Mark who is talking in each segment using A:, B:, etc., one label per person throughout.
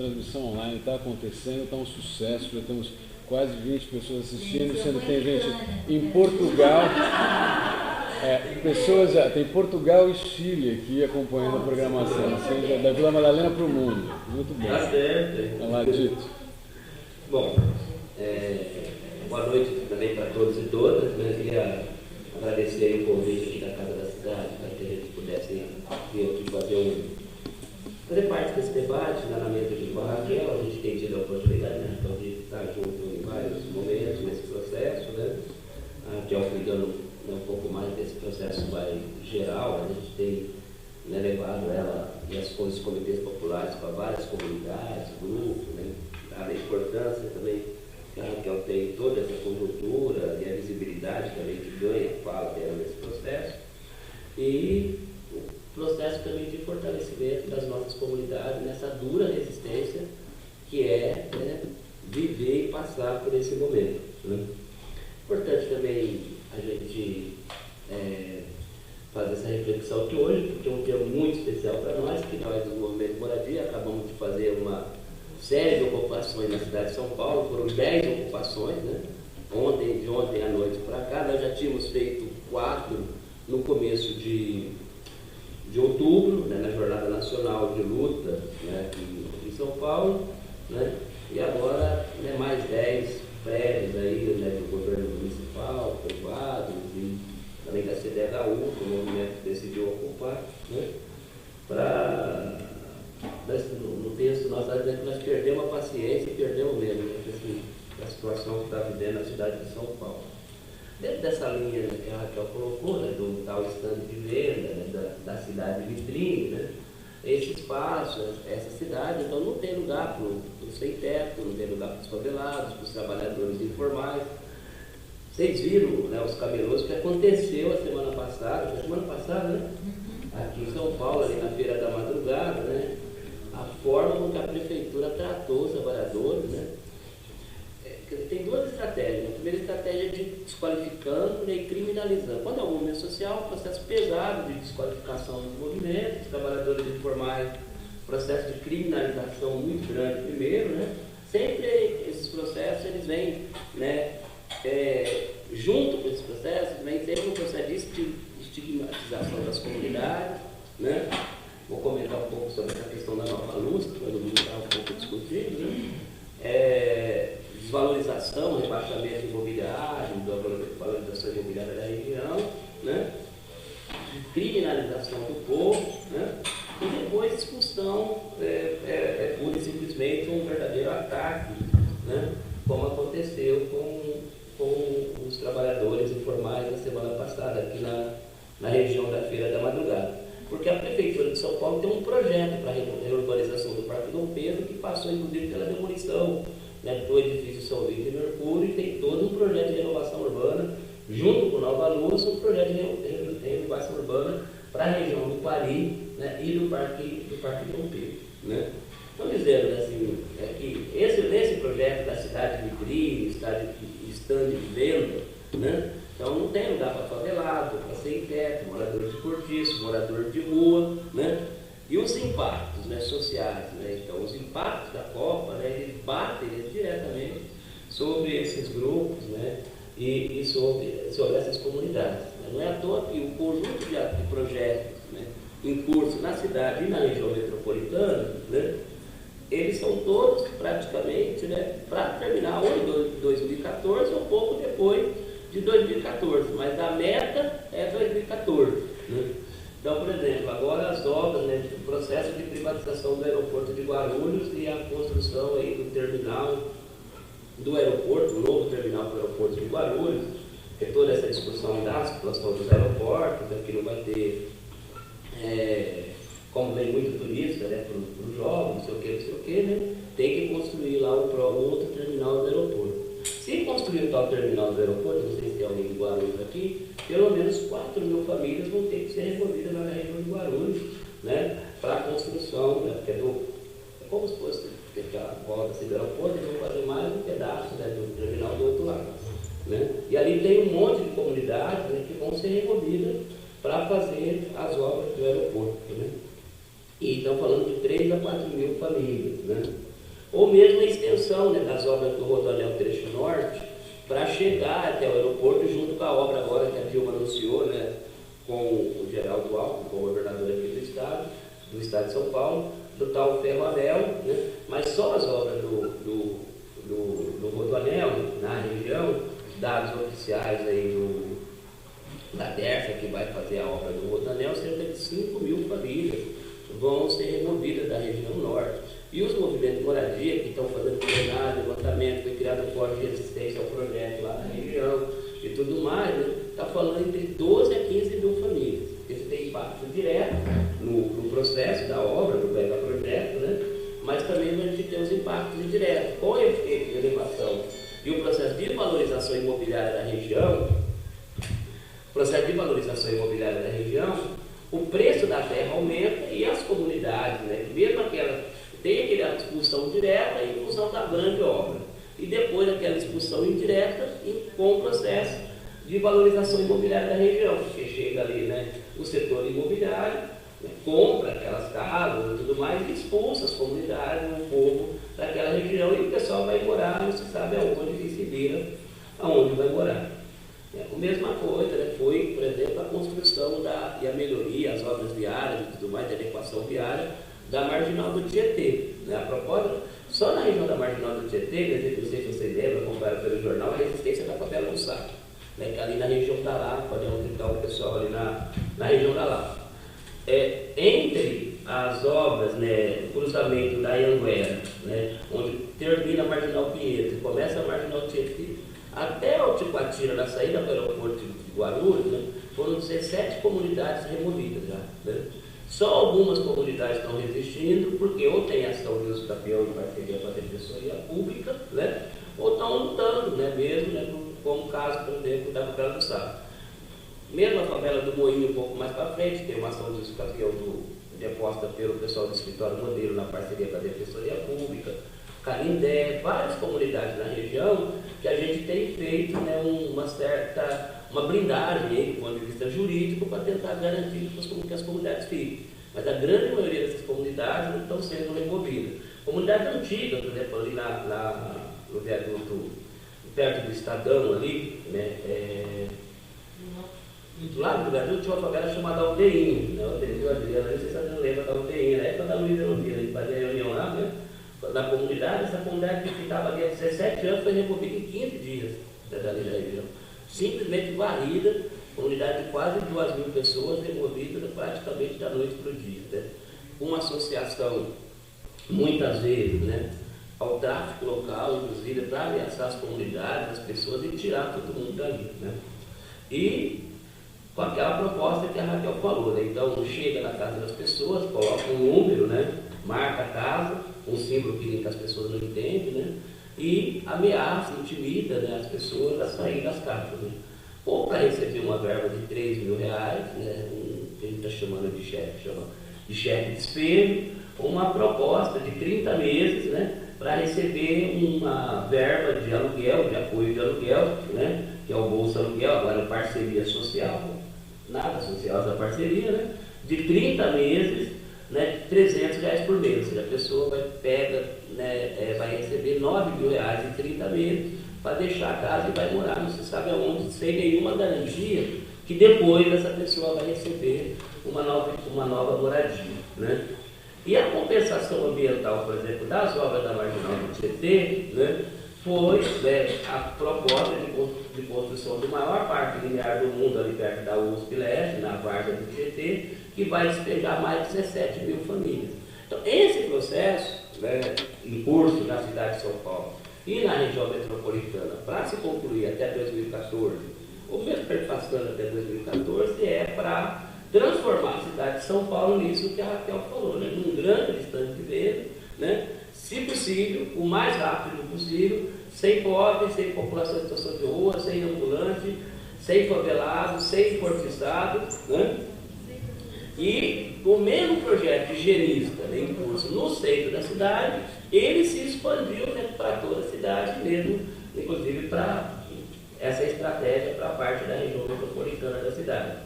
A: transmissão online está acontecendo, está um sucesso, já temos quase 20 pessoas assistindo, sendo que tem gente em Portugal, tem Portugal e Chile aqui acompanhando a programação, ou seja, da Vila Madalena para o mundo. Muito bom.
B: Tá certo.
A: Olá, Dito.
B: Bom, boa noite também para todos e todas. Eu queria agradecer o convite aqui da Casa da Cidade, para que a gente pudesse vir aqui fazer parte desse debate na mesa de bar, que a gente tem tido a oportunidade, né, então, de estar junto em vários momentos nesse processo, né, que é cuidando um pouco mais desse processo mais geral. A gente tem, né, levado ela e os comitês populares para várias comunidades, grupos, né, a importância também que a Raquel tem toda essa conjuntura e a visibilidade também que ganha, fala dela nesse processo, e o processo também de fortalecimento das nossas comunidades nessa dura resistência que é, né, viver e passar por esse momento, né. Importante também a gente fazer essa reflexão aqui hoje, porque é um dia muito especial para nós, que nós do Movimento Moradia acabamos de fazer uma série de ocupações na cidade de São Paulo. Foram 10 ocupações, né? De ontem à noite para cá. Nós já tínhamos feito 4 no começo de outubro, né, na Jornada Nacional de Luta, né, aqui em São Paulo, né? E agora, né, mais 10 prédios aí, né, do governo municipal, privado, e também da CDHU, que o movimento decidiu ocupar, né? No texto nós perdemos a paciência e perdemos mesmo, né, a situação que está vivendo na cidade de São Paulo. Dentro dessa linha, né, que a Raquel colocou, né, do tal stand de venda, né, da cidade vitrine, né, esse espaço, essa cidade, então não tem lugar para os sem-teto, não tem lugar para os favelados, para os trabalhadores informais. Vocês viram, né, os camelôs, que aconteceu a semana passada, né, aqui em São Paulo, ali na Feira da Madrugada, né, a forma como que a prefeitura tratou os trabalhadores, né. Tem 2 estratégias. A primeira estratégia é de desqualificando, né, e criminalizando. Quando é um movimento social, um processo pesado de desqualificação dos movimentos, os trabalhadores informais, processo de criminalização muito grande primeiro, né. Sempre esses processos, eles vêm, né, junto com esses processos, vem sempre um processo de estigmatização das comunidades, né. Vou comentar um pouco sobre essa questão da Nova Luz, que todo mundo está um pouco discutindo, né. Desvalorização, rebaixamento imobiliário, valorização imobiliária da região, né? Criminalização do povo, né? E depois expulsão, pura e simplesmente um verdadeiro ataque, né? Como aconteceu com os trabalhadores informais na semana passada, aqui na região da Feira da Madrugada. Porque a Prefeitura de São Paulo tem um projeto para a reurbanização do Parque Dom Pedro, que passou inclusive pela demolição, né, do edifício São Vito e Mercúrio, e tem todo um projeto de renovação urbana, junto com Nova Luz, um projeto de renovação urbana para a região do Pari, né, e do Parque Dom Pedro, né. Então, dizendo assim, que esse projeto da cidade vitrine, stand de venda, né, então não tem lugar para favelado, para sem teto, morador de cortiço, morador de rua, né. E os impactos, né, sociais, né? Então, os impactos da Copa, né, eles batem diretamente sobre esses grupos, né, e sobre essas comunidades. Né? Não é à toa que o conjunto de projetos, né, em curso na cidade e na região metropolitana, né, eles são todos praticamente, né, para terminar ou em 2014 ou pouco depois de 2014, mas a meta é 2014. Né? Então, por exemplo, agora as obras, né, o processo de privatização do aeroporto de Guarulhos e a construção aí do terminal do aeroporto, o novo terminal do aeroporto de Guarulhos, que é toda essa discussão da situação dos aeroportos, né, que não vai ter, como vem muito turista, né, para os jovens, não sei o que, né, tem que construir lá o outro terminal do aeroporto. Se construir o tal terminal do aeroporto, não sei se tem alguém de Guarulhos aqui, pelo menos 4.000 famílias vão ter que ser removidas na região de Guarulhos, né, para a construção, né, porque é como se fosse a volta assim, do aeroporto, eles vão fazer mais um pedaço, né, do terminal do outro lado. Né? E ali tem um monte de comunidades, né, que vão ser removidas para fazer as obras do aeroporto. Né? E estão falando de 3 a 4.000 famílias. Né? ou mesmo a extensão, né, das obras do Rodoanel Trecho Norte, para chegar até o aeroporto, junto com a obra agora que a Dilma anunciou, né, com o Geraldo Alckmin, com o governador aqui do estado de São Paulo, do tal Ferroanel, né, mas só as obras do Rodoanel na região, dados oficiais aí da DERFA, que vai fazer a obra do Rodoanel, cerca de 5 mil famílias vão ser removidas da região norte. E os movimentos de moradia que estão fazendo plenário, levantamento, foi criado um fórum de resistência ao projeto lá na região e tudo mais, né, está falando entre 12 a 15 mil famílias. Isso tem impacto direto no processo da obra, do projeto, né, mas também a gente tem os impactos indiretos. Com o efeito de elevação e o processo de valorização imobiliária da região, o preço da terra aumenta e as comunidades, né, mesmo aquelas, tem aquela expulsão direta em função da grande obra, e depois aquela expulsão indireta com o processo de valorização imobiliária da região, porque chega ali, né, o setor imobiliário, né, compra aquelas casas e tudo mais, e expulsa as comunidades, o povo daquela região, e o pessoal vai morar, não se sabe aonde, que se vira aonde vai morar. A mesma coisa, né, foi, por exemplo, a construção e a melhoria, as obras viárias e tudo mais, de adequação viária da Marginal do Tietê. Né? A propósito, só na região da Marginal do Tietê, não sei se você lembra, acompanharam pelo jornal, a resistência da favela do Saco, né, que é ali na região da Lapa, onde está o pessoal ali na região da Lapa. Entre as obras, né, o cruzamento da Anhanguera, né, onde termina a Marginal Pinheiros e começa a Marginal Tietê, até o Ticoatira, na saída do aeroporto de Guarulhos, né, foram 17 comunidades removidas já. Né? Só algumas comunidades estão resistindo, porque ou tem ação de uso campeão em parceria com a Defensoria Pública, né, ou estão lutando, né, mesmo, né, como o caso, por exemplo, da favela do Sá. Mesmo a favela do Moinho, um pouco mais para frente, tem uma ação de uso campeão deposta pelo pessoal do escritório modelo na parceria com a Defensoria Pública, Canindé, várias comunidades na região que a gente tem feito, né, uma blindagem aí, do ponto de vista jurídico, para tentar garantir que as comunidades fiquem. Mas a grande maioria dessas comunidades não estão sendo removidas. Comunidade antiga, por exemplo, ali no viaduto, perto do Estadão ali, né, do lado do viaduto tinha uma favela chamada Aldeinho, né, Aldeinho, não sei se você lembra da Aldeinho, na época da Luísa Elvira, a gente fazia reunião lá, né, na comunidade. Essa comunidade que estava ali há 17 anos foi removida em 15 dias dali da região. Simplesmente varrida, comunidade de quase 2.000 pessoas removidas praticamente da noite para o dia. Né? Uma associação, muitas vezes, né, ao tráfico local, inclusive, para ameaçar as comunidades, as pessoas e tirar todo mundo dali. Né? E com aquela proposta que a Raquel falou, né? Então chega na casa das pessoas, coloca um número, né, marca a casa, um símbolo que as pessoas não entendem, né, e ameaça, intimida, né, as pessoas a sair das casas. Né? Ou para receber uma verba de 3 mil reais, né, que a gente está chamando de cheque de espelho, ou uma proposta de 30 meses, né, para receber uma verba de aluguel, de apoio de aluguel, né, que é o Bolsa Aluguel, agora é parceria social, nada social essa parceria, né, de 30 meses, né, de 300 reais por mês. Ou seja, a pessoa vai receber 9 mil reais em 30 meses para deixar a casa e vai morar não se sabe aonde, sem nenhuma garantia que depois essa pessoa vai receber uma nova moradia. Né? E a compensação ambiental, por exemplo, das obras da Marginal do Tietê, né, foi, né, a proposta de construção do maior parque linear do mundo ali perto da USP Leste, na Várzea do Tietê, que vai despejar mais de 17 mil famílias. Então, esse processo, né, em curso na cidade de São Paulo e na região metropolitana, para se concluir até 2014, ou mesmo perpassando até 2014, é para transformar a cidade de São Paulo nisso que a Raquel falou, né, num grande distante de venda, né, se possível, o mais rápido possível, sem pobres, sem população em situação de rua, sem ambulante, sem favelados, sem esforçados, né? E o mesmo projeto higienista, né, em curso no centro da cidade, ele se expandiu, né, para toda a cidade mesmo, inclusive para essa estratégia para a parte da região metropolitana da cidade.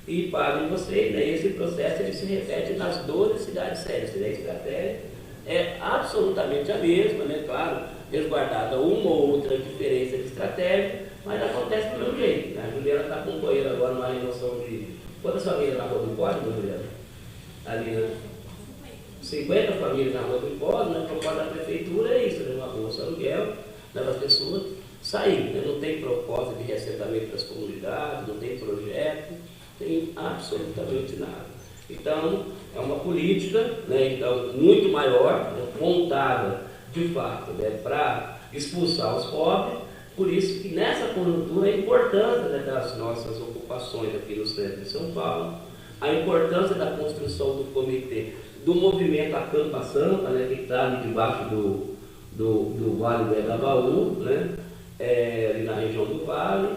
B: E, para vocês, né, esse processo ele se repete nas 12 cidades sérias, seria a estratégia é absolutamente a mesma, né? Claro, resguardada uma ou outra diferença de estratégia, mas acontece do mesmo jeito. Né? A Juliana está acompanhando agora uma remoção de quantas famílias na Rua do Hipódromo, Juliana? Ali, né? 50 famílias na Rua do Hipódromo, né? A proposta da prefeitura é isso, né? Uma bolsa aluguel, leva as pessoas sair, né? Não tem proposta de reassentamento das comunidades, não tem projeto, não tem absolutamente nada. Então, é uma política, né? Então, muito maior, né? Montada de fato, né? Para expulsar os pobres. Por isso que nessa conjuntura a importância, né, das nossas ocupações aqui no centro de São Paulo, a importância da construção do comitê, do movimento Acampa Sampa, né, que está ali debaixo do Vale do Engabaú, né, ali na região do Vale,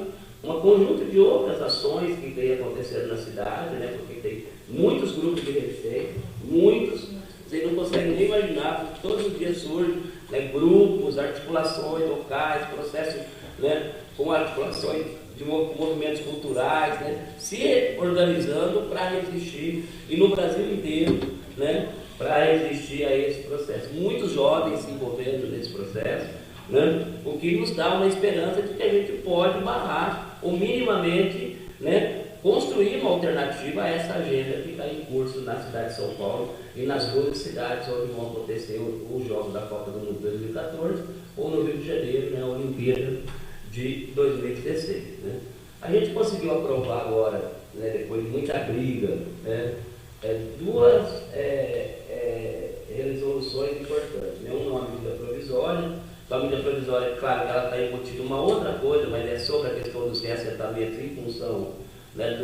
B: uma conjunta de outras ações que vem acontecendo na cidade, né, porque tem muitos grupos de resistência, muitos, vocês não conseguem nem imaginar, porque todos os dias surgem, né, grupos, articulações locais, processos, né, com articulações de movimentos culturais, né, se organizando para resistir, e no Brasil inteiro, né, para resistir a esse processo. Muitos jovens se envolvendo nesse processo, né, o que nos dá uma esperança de que a gente pode barrar, ou minimamente, né, construir uma alternativa a essa agenda que está em curso na cidade de São Paulo e nas duas cidades onde vão acontecer os Jogos da Copa do Mundo 2014 ou no Rio de Janeiro, né, a Olimpíada de 2016. Né. A gente conseguiu aprovar agora, né, depois de muita briga, né, duas resoluções importantes. Né. Uma medida provisória. A medida provisória, claro, ela está embutida uma outra coisa, mas é sobre a questão dos reassentamentos em função, né,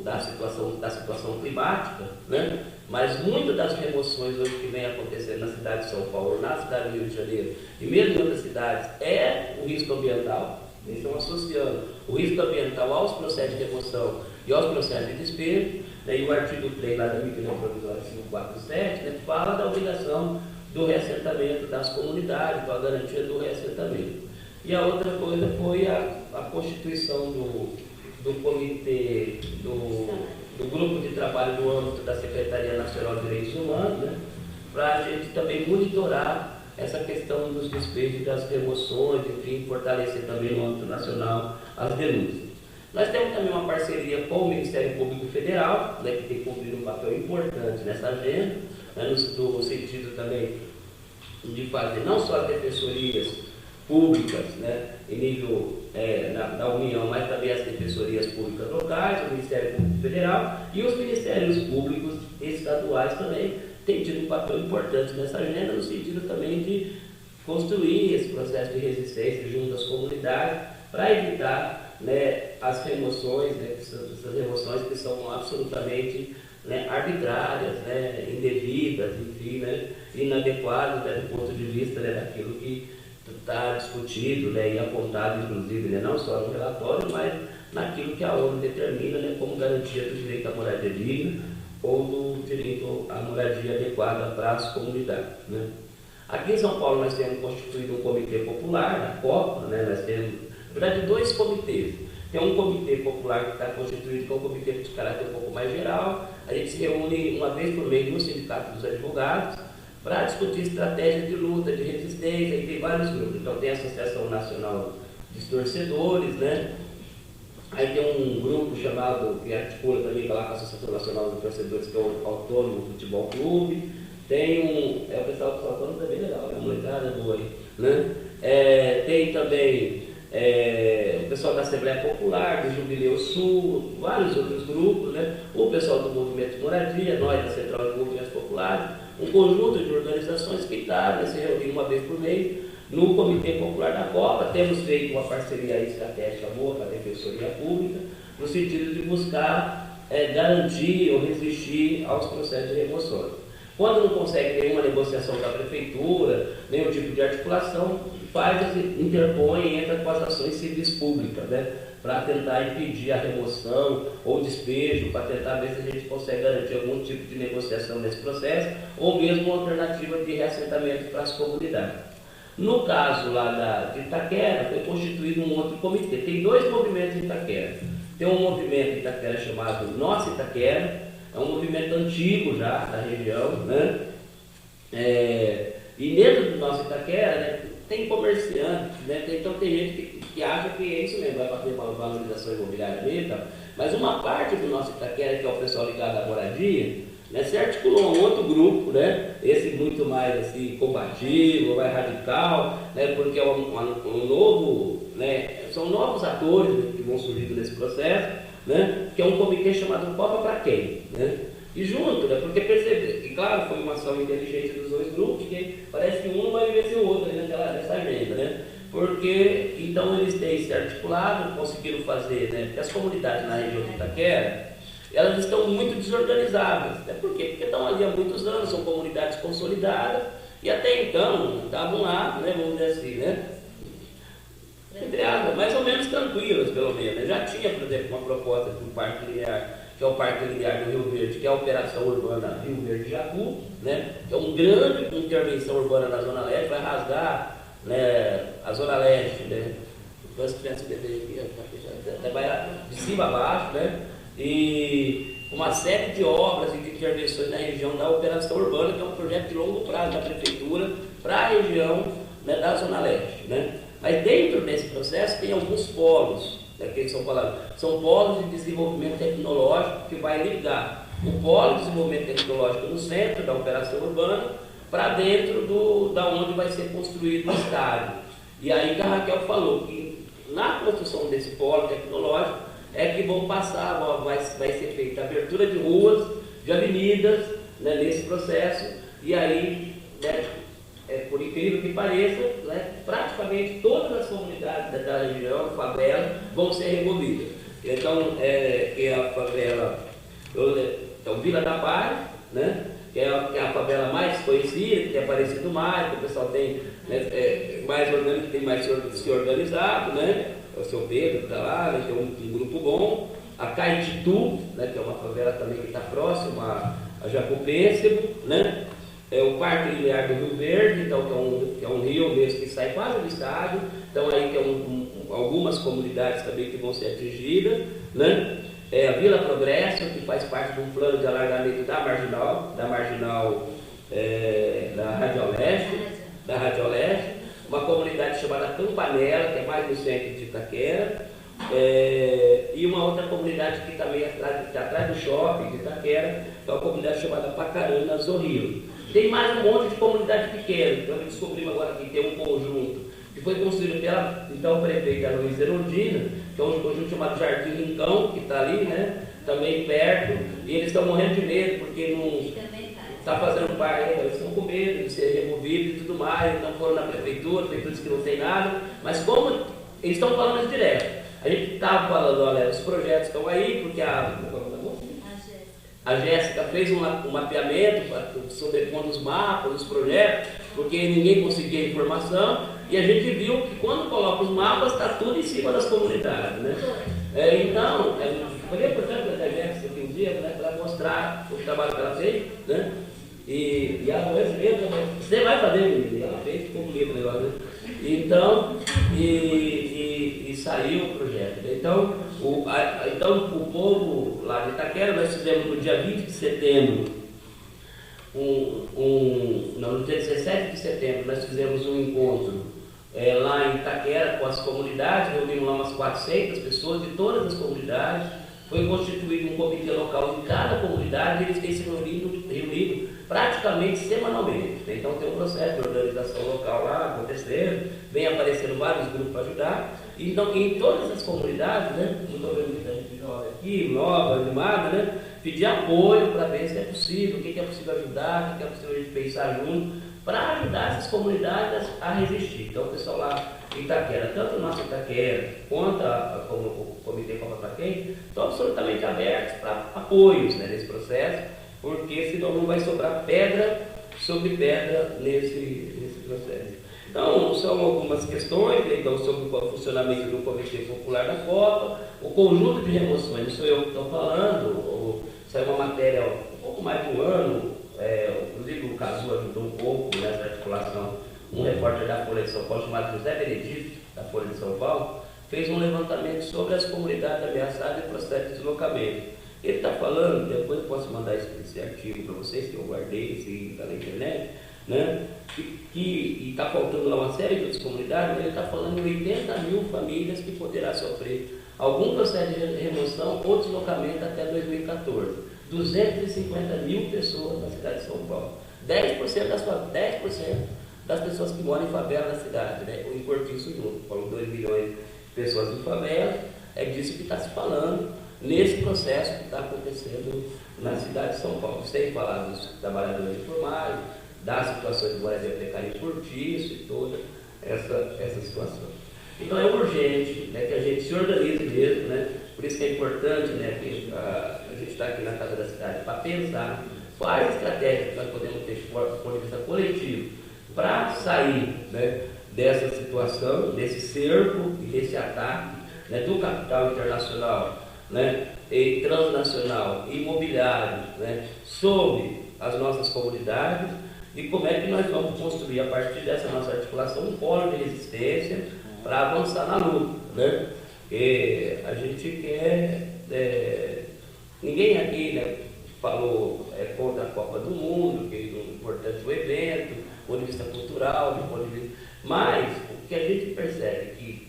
B: da situação climática, né? Mas muitas das remoções hoje que vem acontecendo na cidade de São Paulo, na cidade do Rio de Janeiro e mesmo em outras cidades, é o risco ambiental. Eles estão associando o risco ambiental aos processos de remoção e aos processos de despejo, né? E o artigo 3 lá da medida provisória 547, né, fala da obrigação do reassentamento das comunidades, da garantia do reassentamento. E a outra coisa foi a constituição do comitê, do grupo de trabalho no âmbito da Secretaria Nacional de Direitos Humanos, né, para a gente também monitorar essa questão dos despejos, das remoções, enfim, fortalecer também no âmbito nacional as denúncias. Nós temos também uma parceria com o Ministério Público Federal, né, que tem cumprido um papel importante nessa agenda, né, no sentido também de fazer não só as defensorias públicas, né, em nível da União, mas também as defensorias públicas locais, o Ministério Público Federal e os Ministérios Públicos estaduais também têm tido um papel importante nessa agenda, no sentido também de construir esse processo de resistência junto às comunidades para evitar, né, as remoções, né, essas remoções que são absolutamente, né, arbitrárias, né, indevidas, enfim, né, inadequadas, né, do ponto de vista, né, daquilo que está discutido, né, e apontado, inclusive, né, não só no relatório, mas naquilo que a ONU determina, né, como garantia do direito à moradia digna ou do direito à moradia adequada para as comunidades. Né. Aqui em São Paulo nós temos constituído um comitê popular, a COPA, né, nós temos, na verdade, dois comitês. Tem um comitê popular que está constituído, que é um comitê de caráter um pouco mais geral. A gente se reúne uma vez por mês no Sindicato dos Advogados para discutir estratégias de luta, de resistência, e tem vários grupos. Então tem a Associação Nacional dos Torcedores, né? Aí tem um grupo chamado, que articula também lá com a Associação Nacional dos Torcedores, que é o Autônomo Futebol Clube. Tem o pessoal do Autônomo também legal, é uma molecada boa aí, né? Tem também o pessoal da Assembleia Popular, do Jubileu Sul, vários outros grupos, né? O pessoal do Movimento de Moradia, nós da Central de Movimentos Populares, um conjunto de organizações que está, né, se reunindo uma vez por mês no Comitê Popular da Copa. Temos feito uma parceria estratégica boa com a Defensoria Pública, no sentido de buscar garantir ou resistir aos processos de remoções. Quando não consegue nenhuma negociação da Prefeitura, nenhum tipo de articulação, interpõe, entra com as ações civis públicas, né, para tentar impedir a remoção ou despejo, para tentar ver se a gente consegue garantir algum tipo de negociação nesse processo, ou mesmo uma alternativa de reassentamento para as comunidades. No caso lá de Itaquera, foi constituído um outro comitê. Tem dois movimentos em Itaquera. Tem um movimento em Itaquera chamado Nossa Itaquera, é um movimento antigo já da região, né? E dentro do nosso Itaquera, né, tem comerciantes, né, então tem gente que acha que é isso mesmo, vai fazer uma valorização imobiliária ali e tal. Mas uma parte do nosso Itaquera, que é o pessoal ligado à moradia, né, se articulou um outro grupo, né, esse muito mais assim, combativo, mais radical, né, porque é um novo, né, são novos atores, né, que vão surgindo nesse processo, né, que é um comitê chamado Copa para Quem, né? E junto, né, porque perceber, e claro, foi uma ação inteligente dos dois grupos, que parece que um não vai viver sem o outro nessa agenda, né? Porque, então, eles têm se articulado, conseguiram fazer, né? Porque as comunidades na região de Itaquera, elas estão muito desorganizadas, né? Por quê? Porque estão ali há muitos anos, são comunidades consolidadas, e até então, estavam lá, né, vamos dizer assim, né? Entre aspas, mais ou menos tranquilas, pelo menos, né? Já tinha, por exemplo, uma proposta de um parque linear, que é o Parque Linear do Rio Verde, que é a Operação Urbana Rio Verde Jacu, né, que é uma grande intervenção urbana na Zona Leste, vai rasgar, né, a Zona Leste, né, as crianças aqui, vai de cima a baixo, né, e uma série de obras e de intervenções na região da Operação Urbana, que é um projeto de longo prazo da Prefeitura para a região, né, da Zona Leste, né. Mas dentro desse processo tem alguns polos, que são polos de desenvolvimento tecnológico que vai ligar o polo de desenvolvimento tecnológico no centro da operação urbana para dentro da onde vai ser construído o estádio. E aí que a Raquel falou que na construção desse polo tecnológico é que vão passar, vai ser feita a abertura de ruas, de avenidas, né, nesse processo, e aí, né, por incrível que pareça, né, praticamente todas as comunidades da região, favela, vão ser removidas. Então, é a favela, é o Vila da Paz, né, que é a favela mais conhecida, que tem aparecido mais, que o pessoal tem, né, tem mais se organizado, né, é o seu Pedro que está lá, né, que é um grupo bom. A Caetitu, né, que é uma favela também que está próxima a Jacopêssego, né? É o Parque Linear do Rio Verde, então, que é um rio mesmo que sai quase do estádio, então aí tem algumas comunidades também que vão ser atingidas, né? A Vila Progresso, que faz parte de um plano de alargamento da marginal da Rádio Leste, uma comunidade chamada Campanella, que é mais no centro de Itaquera, e uma outra comunidade que também é atrás do shopping de Itaquera, que é uma comunidade chamada Pacarana Zorrilo. Tem mais um monte de comunidade pequena, então descobrimos agora que tem um conjunto que foi construído pela então prefeita Luiz Erundina, que é um conjunto chamado Jardim Rincão, que está ali, né, também perto, e eles estão morrendo de medo, porque não está fazendo parte, eles estão com medo de ser removidos e tudo mais, então foram na prefeitura disse que não tem nada, mas como eles estão falando isso direto, a gente estava falando, olha, os projetos estão aí, porque a Jéssica fez um mapeamento sobre os mapas, os projetos, porque ninguém conseguia informação, e a gente viu que quando coloca os mapas, está tudo em cima das comunidades, né? Então, foi importante a Jéssica aqui um dia, né, para mostrar o trabalho que ela fez, né? E ela falou assim mesmo, você vai fazer, menina? Ela fez, ficou bonito o negócio, né? Então, e saiu o projeto. Então, o povo lá de Itaquera, nós fizemos no dia 20 de setembro, no dia 17 de setembro, nós fizemos um encontro lá em Itaquera com as comunidades, reunimos lá umas 400 pessoas de todas as comunidades, foi constituído um comitê local de cada comunidade, e eles têm se reunido praticamente semanalmente. Então tem um processo de organização local lá acontecendo, vem aparecendo vários grupos para ajudar. Então em todas as comunidades, né, não estou vendo muita gente jovem aqui, nova, animada, né, pedir apoio para ver se é possível, o que é possível ajudar, o que é possível a gente pensar junto, para ajudar essas comunidades a resistir. Então o pessoal lá em Itaquera, tanto o nosso Itaquera quanto o Comitê Copa para Quem, estão absolutamente abertos para apoios, né, nesse processo, porque senão não vai sobrar pedra sobre pedra nesse processo. Então, são algumas questões, né? Então, sobre o funcionamento do Comitê Popular da Copa, o conjunto de remoções, não sou eu que estou falando, saiu uma matéria há um pouco mais de um ano, inclusive o Cazu ajudou um pouco nessa articulação, um repórter da Folha de São Paulo, chamado José Benedito, da Folha de São Paulo, fez um levantamento sobre as comunidades ameaçadas e processo de deslocamento. Ele está falando, depois eu posso mandar esse artigo para vocês, que eu guardei, esse está na internet, né? E está faltando lá uma série de outras comunidades, mas ele está falando em 80 mil famílias que poderá sofrer algum processo de remoção ou deslocamento até 2014. 250 mil pessoas na cidade de São Paulo. 10% das pessoas que moram em favela na cidade, né? Em Cortiço junto, falando 2 milhões de pessoas em favela, é disso que está se falando nesse processo que está acontecendo na cidade de São Paulo. Sem falar dos trabalhadores informais, das situações de moradia precária em Cortiço e toda essa situação. Então é urgente, né, que a gente se organize mesmo, né? Por isso que é importante, né, que a gente está aqui na Casa da Cidade para pensar quais estratégias que nós podemos ter do ponto de vista coletivo para sair, né, dessa situação, desse cerco e desse ataque, né, do capital internacional, né, e transnacional, imobiliário, né, sobre as nossas comunidades, e como é que nós vamos construir, a partir dessa nossa articulação, um polo de resistência para avançar na luta, né? E a gente quer... ninguém aqui, né, falou contra a Copa do Mundo, que é importante o evento, do ponto de vista cultural, do ponto de vista... Mas o que a gente percebe é que,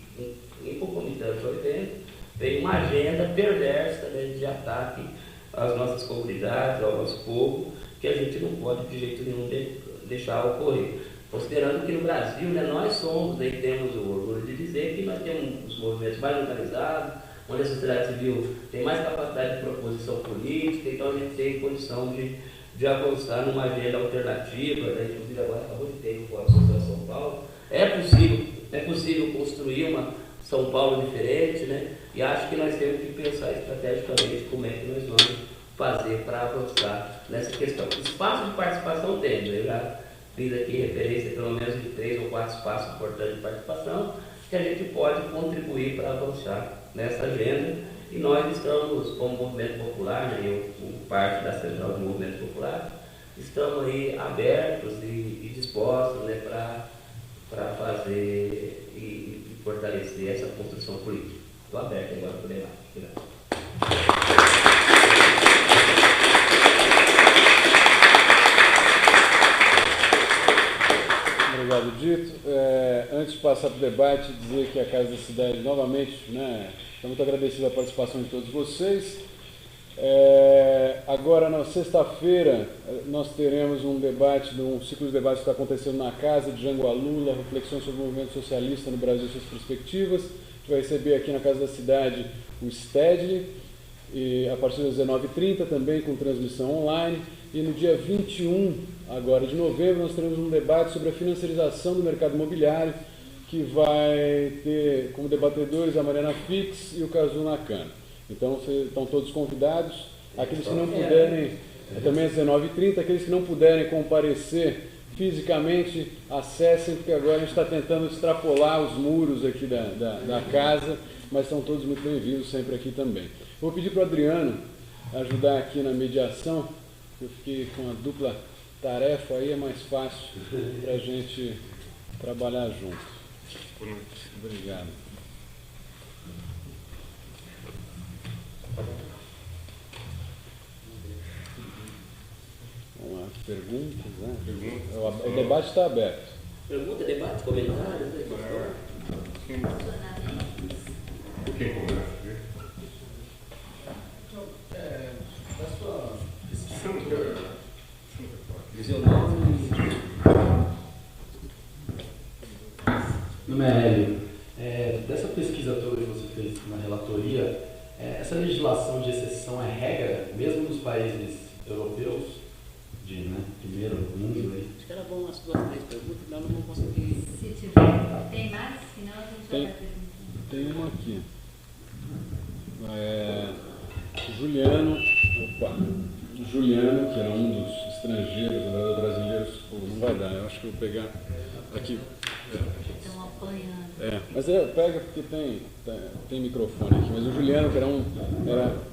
B: em concomitância ao evento, vem uma agenda perversa, né, de ataque às nossas comunidades, ao nosso povo, que a gente não pode de jeito nenhum deixar ocorrer. Considerando que no Brasil, né, nós somos, né, e temos o orgulho de dizer que nós temos os movimentos mais organizados, onde a sociedade civil tem mais capacidade de proposição política, então a gente tem condição de avançar numa agenda alternativa, né, inclusive agora acabou de ter o Fórum Social São Paulo. É possível construir uma São Paulo diferente, né, e acho que nós temos que pensar estrategicamente como é que nós vamos fazer para avançar nessa questão. Espaço de participação tem, eu já fiz aqui referência pelo menos de 3 ou 4 espaços importantes de participação, que a gente pode contribuir para avançar nessa agenda, e nós estamos, como Movimento Popular, né, eu como parte da Central do Movimento Popular, estamos aí abertos e dispostos, né, para fazer e fortalecer essa construção política. Estou aberto agora para o debate. Obrigado.
A: Obrigado, Dito. Antes de passar para o debate, dizer que a Casa da Cidade, novamente, né, estou muito agradecido à participação de todos vocês. Agora, na sexta-feira, nós teremos um debate, um ciclo de debates que está acontecendo na Casa de Jangualula, reflexões sobre o movimento socialista no Brasil e suas perspectivas. A gente vai receber aqui na Casa da Cidade o Stedley, e a partir das 19h30 também com transmissão online. E no dia 21 agora de novembro nós teremos um debate sobre a financiarização do mercado imobiliário, que vai ter como debatedores a Mariana Fix e o Kazu Nakano. Então vocês estão todos convidados. Aqueles que não puderem, também às 19h30, aqueles que não puderem comparecer fisicamente, acessem, porque agora a gente está tentando extrapolar os muros aqui da casa, mas estão todos muito bem-vindos sempre aqui também. Vou pedir para o Adriano ajudar aqui na mediação. Eu fiquei com uma dupla tarefa, aí é mais fácil para a gente trabalhar junto. Obrigado. Vamos lá, perguntas, né? O debate está aberto.
B: Pergunta, debate, comentários?
C: Quem começa?
B: Seu nome?
D: Meu nome é Hélio. Dessa pesquisa toda que você fez na relatoria, essa legislação de exceção é regra, mesmo nos países europeus, de primeiro mundo? Aí?
B: Acho que era bom as 2, 3 perguntas, senão não vou conseguir.
E: Se tiver, tem mais? Senão a gente vai perguntar.
A: Tem uma aqui. Juliano, que é um dos estrangeiros, brasileiros, não vai dar, eu acho que eu vou pegar aqui.
E: Estão apanhando.
A: Mas pega porque tem microfone aqui. Mas o Juliano, que era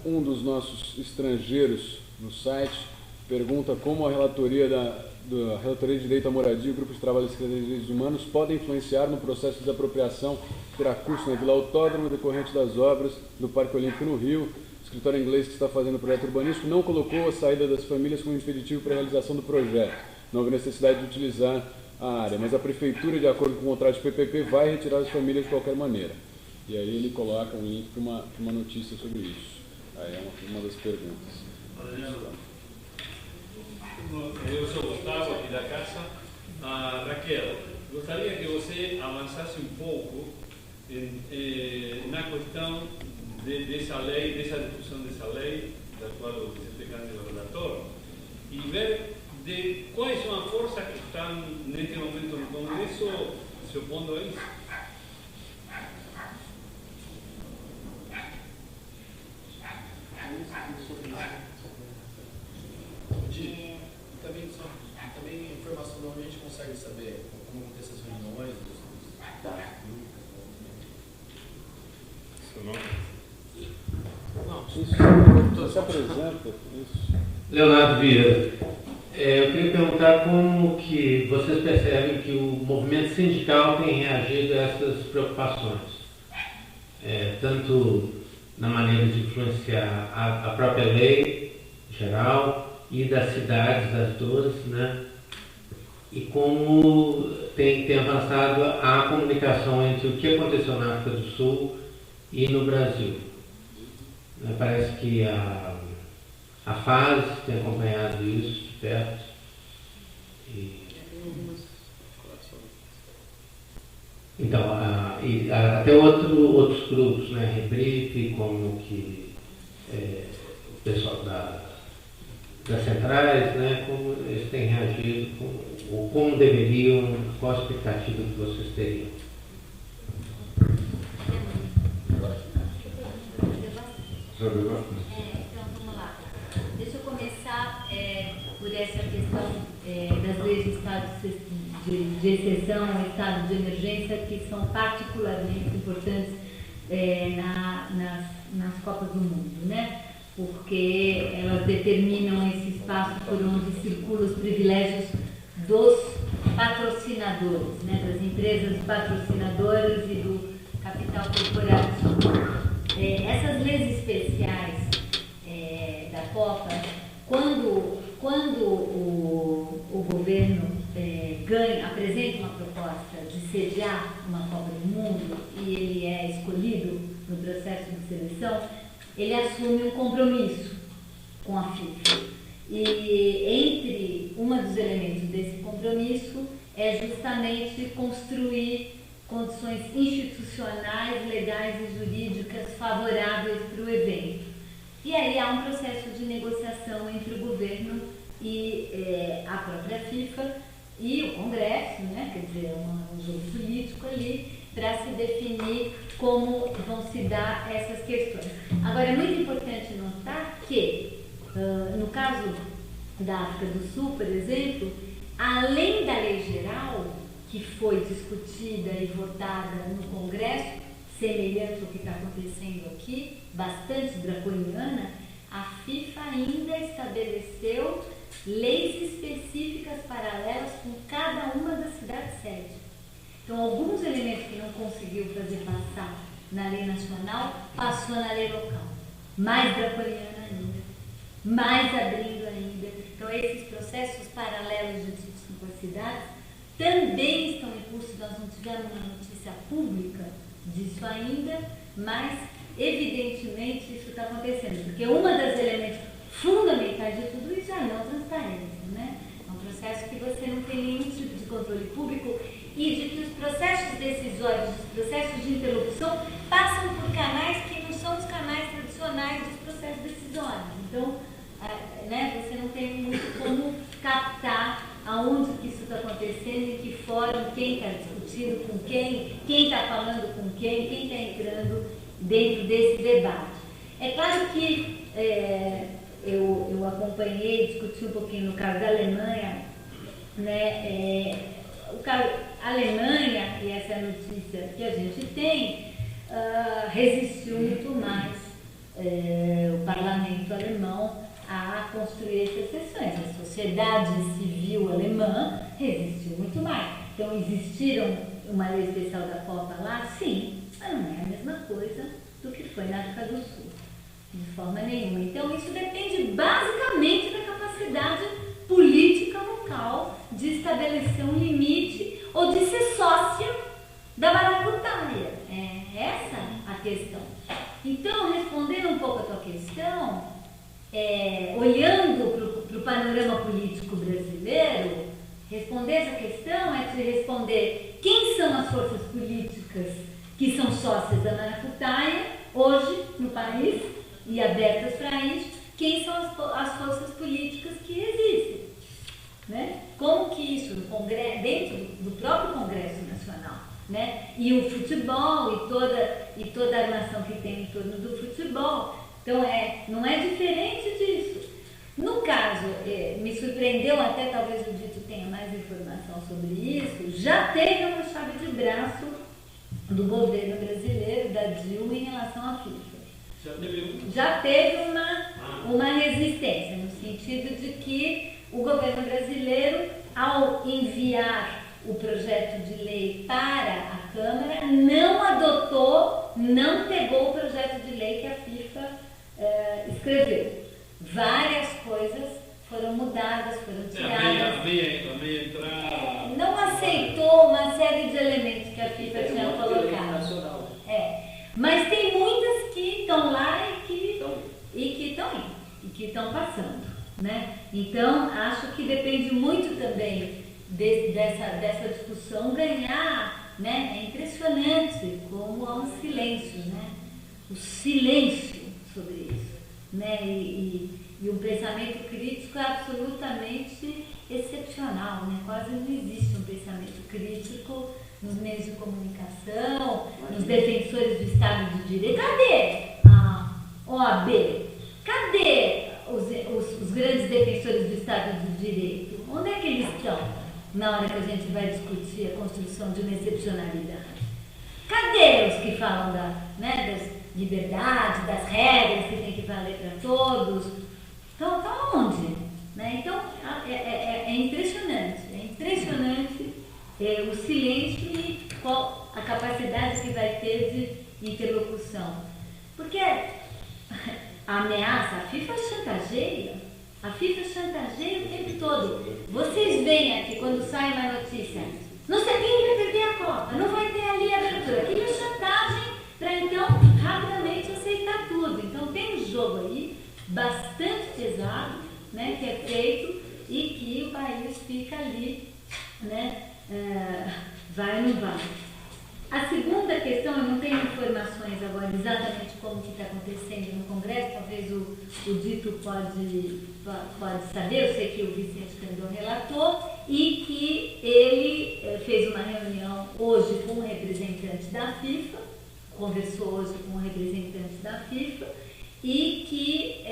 A: um dos nossos estrangeiros no site, pergunta como a relatoria Relatoria de Direito à Moradia e o Grupo de Trabalho da Secretaria de Direitos Humanos podem influenciar no processo de desapropriação que terá curso na Vila Autódromo decorrente das obras do Parque Olímpico no Rio. O escritório inglês que está fazendo o projeto urbanístico não colocou a saída das famílias como impeditivo para a realização do projeto, não houve necessidade de utilizar a área, mas a prefeitura, de acordo com o contrato de PPP, vai retirar as famílias de qualquer maneira. E aí ele coloca um link para uma notícia sobre isso. Aí é uma das perguntas.
F: Eu sou Gustavo, aqui da casa. Raquel, gostaria que você avançasse um pouco na questão dessa lei, dessa discussão dessa lei, da qual o vice-presidente é o relator, e ver de quais são as forças que estão neste momento no Congresso se opondo a isso.
D: Também informação de onde a gente consegue saber como acontecem essas reuniões.
A: Isso se apresenta. Isso.
G: Leonardo Vieira, eu queria perguntar como que vocês percebem que o movimento sindical tem reagido a essas preocupações, tanto na maneira de influenciar a própria lei geral e das cidades, das duas, né? E como tem avançado a comunicação entre o que aconteceu na África do Sul e no Brasil. Parece que a FAS tem acompanhado isso de perto. Então, e até outros grupos, né, Rebrief, como que o pessoal das centrais, né, como eles têm reagido, ou como deveriam, qual a expectativa que vocês teriam?
E: Então, vamos lá. Deixa eu começar por essa questão das leis de estado de exceção e estado de emergência, que são particularmente importantes nas Copas do Mundo, né? Porque elas determinam esse espaço por onde circulam os privilégios dos patrocinadores, né? Das empresas patrocinadoras e do capital corporativo. Essas leis especiais da Copa, quando o governo apresenta uma proposta de sediar uma Copa do Mundo e ele é escolhido no processo de seleção, ele assume um compromisso com a FIFA. E um dos elementos desse compromisso é justamente construir condições institucionais, legais e jurídicas favoráveis para o evento. E aí há um processo de negociação entre o governo e a própria FIFA e o Congresso, né? Quer dizer, um jogo político ali, para se definir como vão se dar essas questões. Agora, é muito importante notar que, no caso da África do Sul, por exemplo, além da lei geral, que foi discutida e votada no Congresso, semelhante ao que está acontecendo aqui, bastante draconiana, a FIFA ainda estabeleceu leis específicas paralelas com cada uma das cidades sede. Então, alguns elementos que não conseguiu fazer passar na lei nacional, passou na lei local. Mais draconiana ainda, mais abrindo ainda. Então, esses processos paralelos de discussão com as cidades também estão em curso. Nós não tivemos uma notícia pública disso ainda, mas evidentemente isso está acontecendo, porque um dos elementos fundamentais de tudo isso é a não transparência, né? É um processo que você não tem nenhum tipo de controle público e de que os processos decisórios, os processos de interlocução passam por canais que não são os canais tradicionais dos processos decisórios. Então, né, você não tem muito como captar aonde que isso está acontecendo, em que fórum, quem está discutindo com quem está falando com quem está entrando dentro desse debate. É claro que eu acompanhei, discuti um pouquinho no caso da Alemanha, né, a Alemanha, e essa é a notícia que a gente tem, resistiu muito mais o parlamento alemão a construir essas sessões. A sociedade civil alemã resistiu muito mais. Então, existiram uma lei especial da Copa lá? Sim, mas não é a mesma coisa do que foi na África do Sul, de forma nenhuma. Então, isso depende basicamente da capacidade política local estabelecer um limite ou de ser sócia da maracutaia. É essa a questão. Então, respondendo um pouco a tua questão, olhando para o panorama político brasileiro, responder essa questão é te responder quem são as forças políticas que são sócias da maracutaia hoje no país e abertas para isso, quem são as forças políticas que existem, né? Como que isso no Congresso, dentro do próprio Congresso Nacional, né? E o futebol e toda a armação que tem em torno do futebol. Então não é diferente disso. No caso, me surpreendeu, até talvez o Dito tenha mais informação sobre isso, já teve uma chave de braço do governo brasileiro, da Dilma, em relação à FIFA. Já teve uma resistência, no sentido de que o governo brasileiro, ao enviar o projeto de lei para a Câmara, não adotou, não pegou o projeto de lei que a FIFA escreveu. Várias coisas foram mudadas, foram tiradas. Não aceitou uma série de elementos que a FIFA tinha colocado. Mas tem muitas que estão lá e que estão indo, e que estão passando, né? Então, acho que depende muito também dessa discussão ganhar, né? É impressionante como há um silêncio, né? O silêncio sobre isso, né? E um pensamento crítico é absolutamente excepcional, né? Quase não existe um pensamento crítico nos meios de comunicação, nos defensores do Estado de Direito. Cadê a OAB? Cadê os grandes defensores do Estado de Direito? Onde é que eles estão na hora que a gente vai discutir a construção de uma excepcionalidade? Cadê os que falam das liberdades, das regras que tem que valer para todos? Então, onde? Né? Então, é impressionante o silêncio e qual a capacidade que vai ter de interlocução. Porque a ameaça, a FIFA chantageia o tempo todo. Vocês veem aqui, quando sai uma notícia, não sei quem vai perder a Copa, não vai ter ali a abertura. Aquilo é chantagem para então rapidamente aceitar tudo. Então tem um jogo aí bastante pesado, né, que é feito e que o país fica ali, né, vai ou não vai. A segunda questão, eu não tenho informações agora exatamente como que está acontecendo no Congresso, talvez o Dito pode saber, eu sei que o Vicente Candor relatou, e que ele fez uma reunião hoje com um representante da FIFA, conversou hoje com um representante da FIFA, e que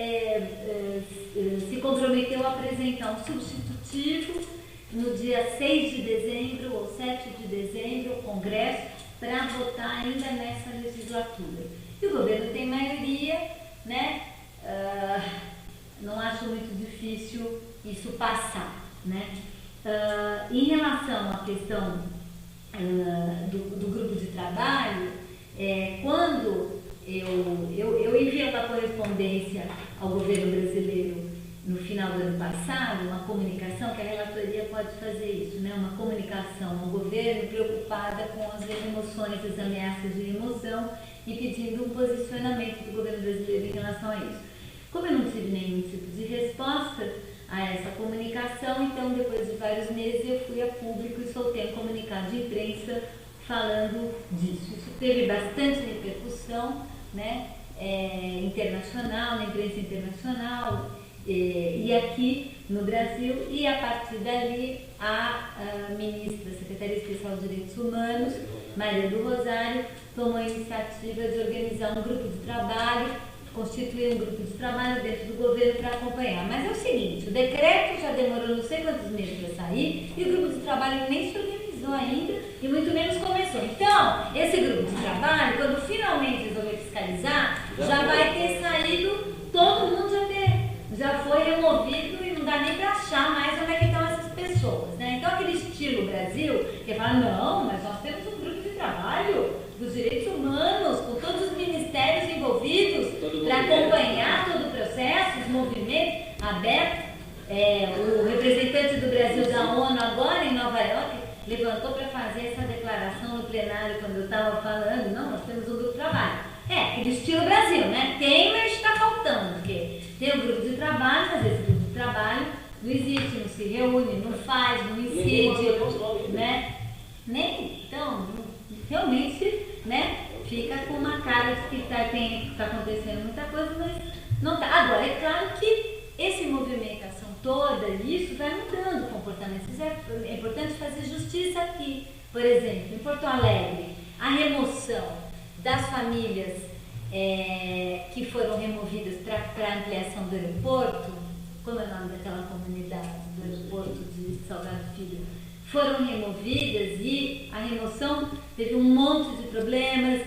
E: se comprometeu a apresentar um substitutivo no dia 6 de dezembro ou 7 de dezembro ao Congresso para votar ainda nessa legislatura. E o governo tem maioria, né? Não acho muito difícil isso passar, né? Em relação à questão do grupo de trabalho, quando eu enviei uma correspondência ao governo brasileiro no final do ano passado, uma comunicação, que a relatoria pode fazer isso, né? Uma comunicação ao governo preocupada com as remoções, as ameaças de remoção e pedindo um posicionamento do governo brasileiro em relação a isso. Como eu não tive nenhum tipo de resposta a essa comunicação, então depois de vários meses eu fui a público e soltei um comunicado de imprensa falando disso. Isso teve bastante repercussão, né? Internacional, na imprensa internacional, e aqui no Brasil, e a partir dali a ministra da Secretaria Especial de Direitos Humanos, Maria do Rosário, tomou a iniciativa de organizar um grupo de trabalho, constituir um grupo de trabalho dentro do governo para acompanhar. Mas é o seguinte, o decreto já demorou não sei quantos meses para sair, e o grupo de trabalho nem se organizou ainda, e muito menos começou. Então, esse grupo de trabalho, quando finalmente resolver fiscalizar, já vai ter saído, todo mundo já foi removido e não dá nem para achar mais onde é que estão essas pessoas, né? Então, aquele estilo Brasil, que fala, não, mas nós temos um grupo de trabalho dos direitos humanos, com todos os ministérios envolvidos, para acompanhar todo o processo, os movimentos abertos. O representante do Brasil Brasil da ONU agora em Nova York levantou para fazer essa declaração no plenário quando eu estava falando, não, nós temos um grupo de trabalho. Aquele estilo Brasil, né? Tem, mas está faltando, porque tem um grupo de trabalho, mas esse grupo de trabalho não existe, não se reúne, não faz, não incide, né? Nem, então, realmente, né? Fica com uma cara de que está acontecendo muita coisa, mas não está. Agora, é claro que essa movimentação toda, isso vai mudando o comportamento. Isso é importante fazer justiça aqui. Por exemplo, em Porto Alegre, a remoção das famílias que foram removidas para a ampliação do aeroporto, como é o nome daquela comunidade do aeroporto de Salgado Filho, foram removidas e a remoção teve um monte de problemas,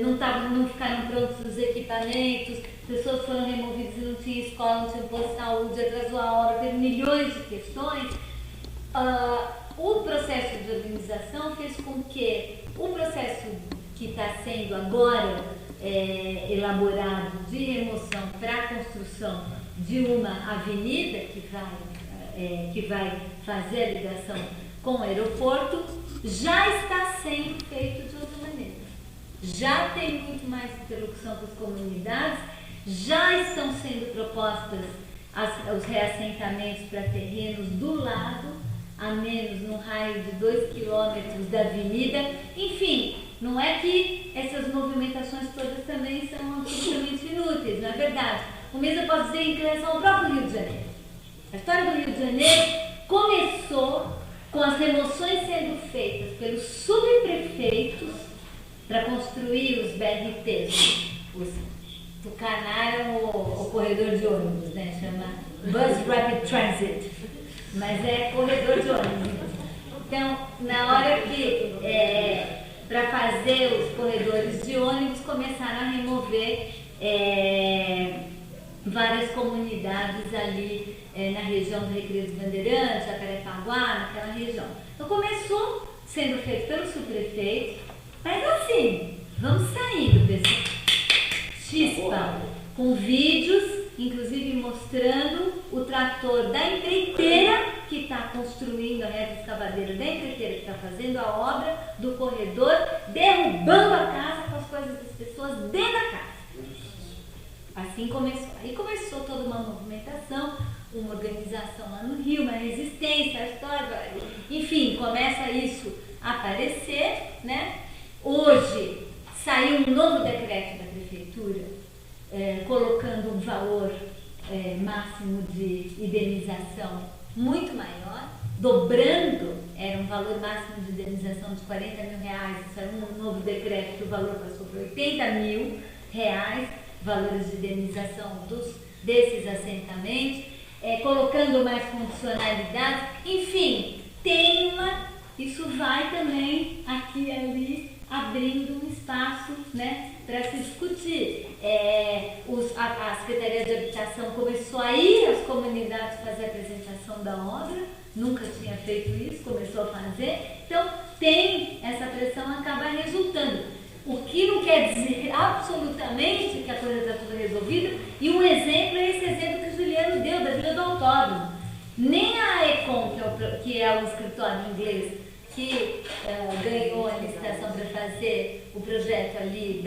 E: não ficaram prontos os equipamentos, pessoas foram removidas e não tinha escola, não tinha posto de saúde, atrasou a obra, teve milhões de questões. O processo de organização fez com que o processo que está sendo agora elaborado de remoção para a construção de uma avenida que vai fazer a ligação com o aeroporto já está sendo feito de outra maneira. Já tem muito mais interlocução com as comunidades, já estão sendo propostas os reassentamentos para terrenos do lado, a menos num raio de 2 quilômetros da avenida. Enfim, não é que essas movimentações todas também são absolutamente inúteis, não é verdade? O mesmo eu posso dizer em relação ao próprio Rio de Janeiro. A história do Rio de Janeiro começou com as remoções sendo feitas pelos subprefeitos para construir os BRTs. Tucanaram o corredor de ônibus, né? Chama Bus Rapid Transit, mas é corredor de ônibus. Então, na hora que, para fazer os corredores de ônibus, começaram a remover várias comunidades ali na região do Recreio dos Bandeirantes, Jacarepaguá, naquela região. Então começou sendo feito pelo subprefeito, mas assim, vamos saindo desse chispa, com vídeos, inclusive mostrando o trator da empreiteira que está construindo a reta escavadeira, da empreiteira que está fazendo a obra do corredor, derrubando a casa com as coisas das pessoas dentro da casa. Assim começou. Aí começou toda uma movimentação, uma organização lá no Rio, uma resistência, a história, enfim, começa isso a aparecer, né? Hoje saiu um novo decreto da prefeitura colocando um valor máximo de indenização muito maior, dobrando, era um valor máximo de indenização de R$40 mil, saiu um novo decreto que o valor passou para R$80 mil, valores de indenização desses assentamentos, colocando mais condicionalidades, enfim, isso vai também aqui e ali abrindo um espaço, né, para se discutir. A Secretaria de Habitação começou a ir às comunidades fazer a apresentação da obra, nunca tinha feito isso, começou a fazer, então tem essa pressão, acaba resultando. O que não quer dizer absolutamente que a coisa está toda resolvida, e um exemplo é esse exemplo que o Juliano deu, da Vila do Autódromo. Nem a Econ, que é o escritório inglês, que ganhou a licitação para fazer o projeto ali,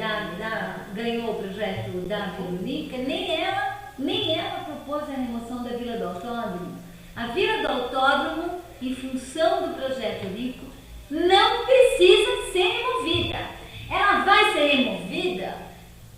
E: ganhou o projeto da Vila Olímpica, nem ela propôs a remoção da Vila do Autódromo. A Vila do Autódromo, em função do projeto olímpico, não precisa ser removida. Ela vai ser removida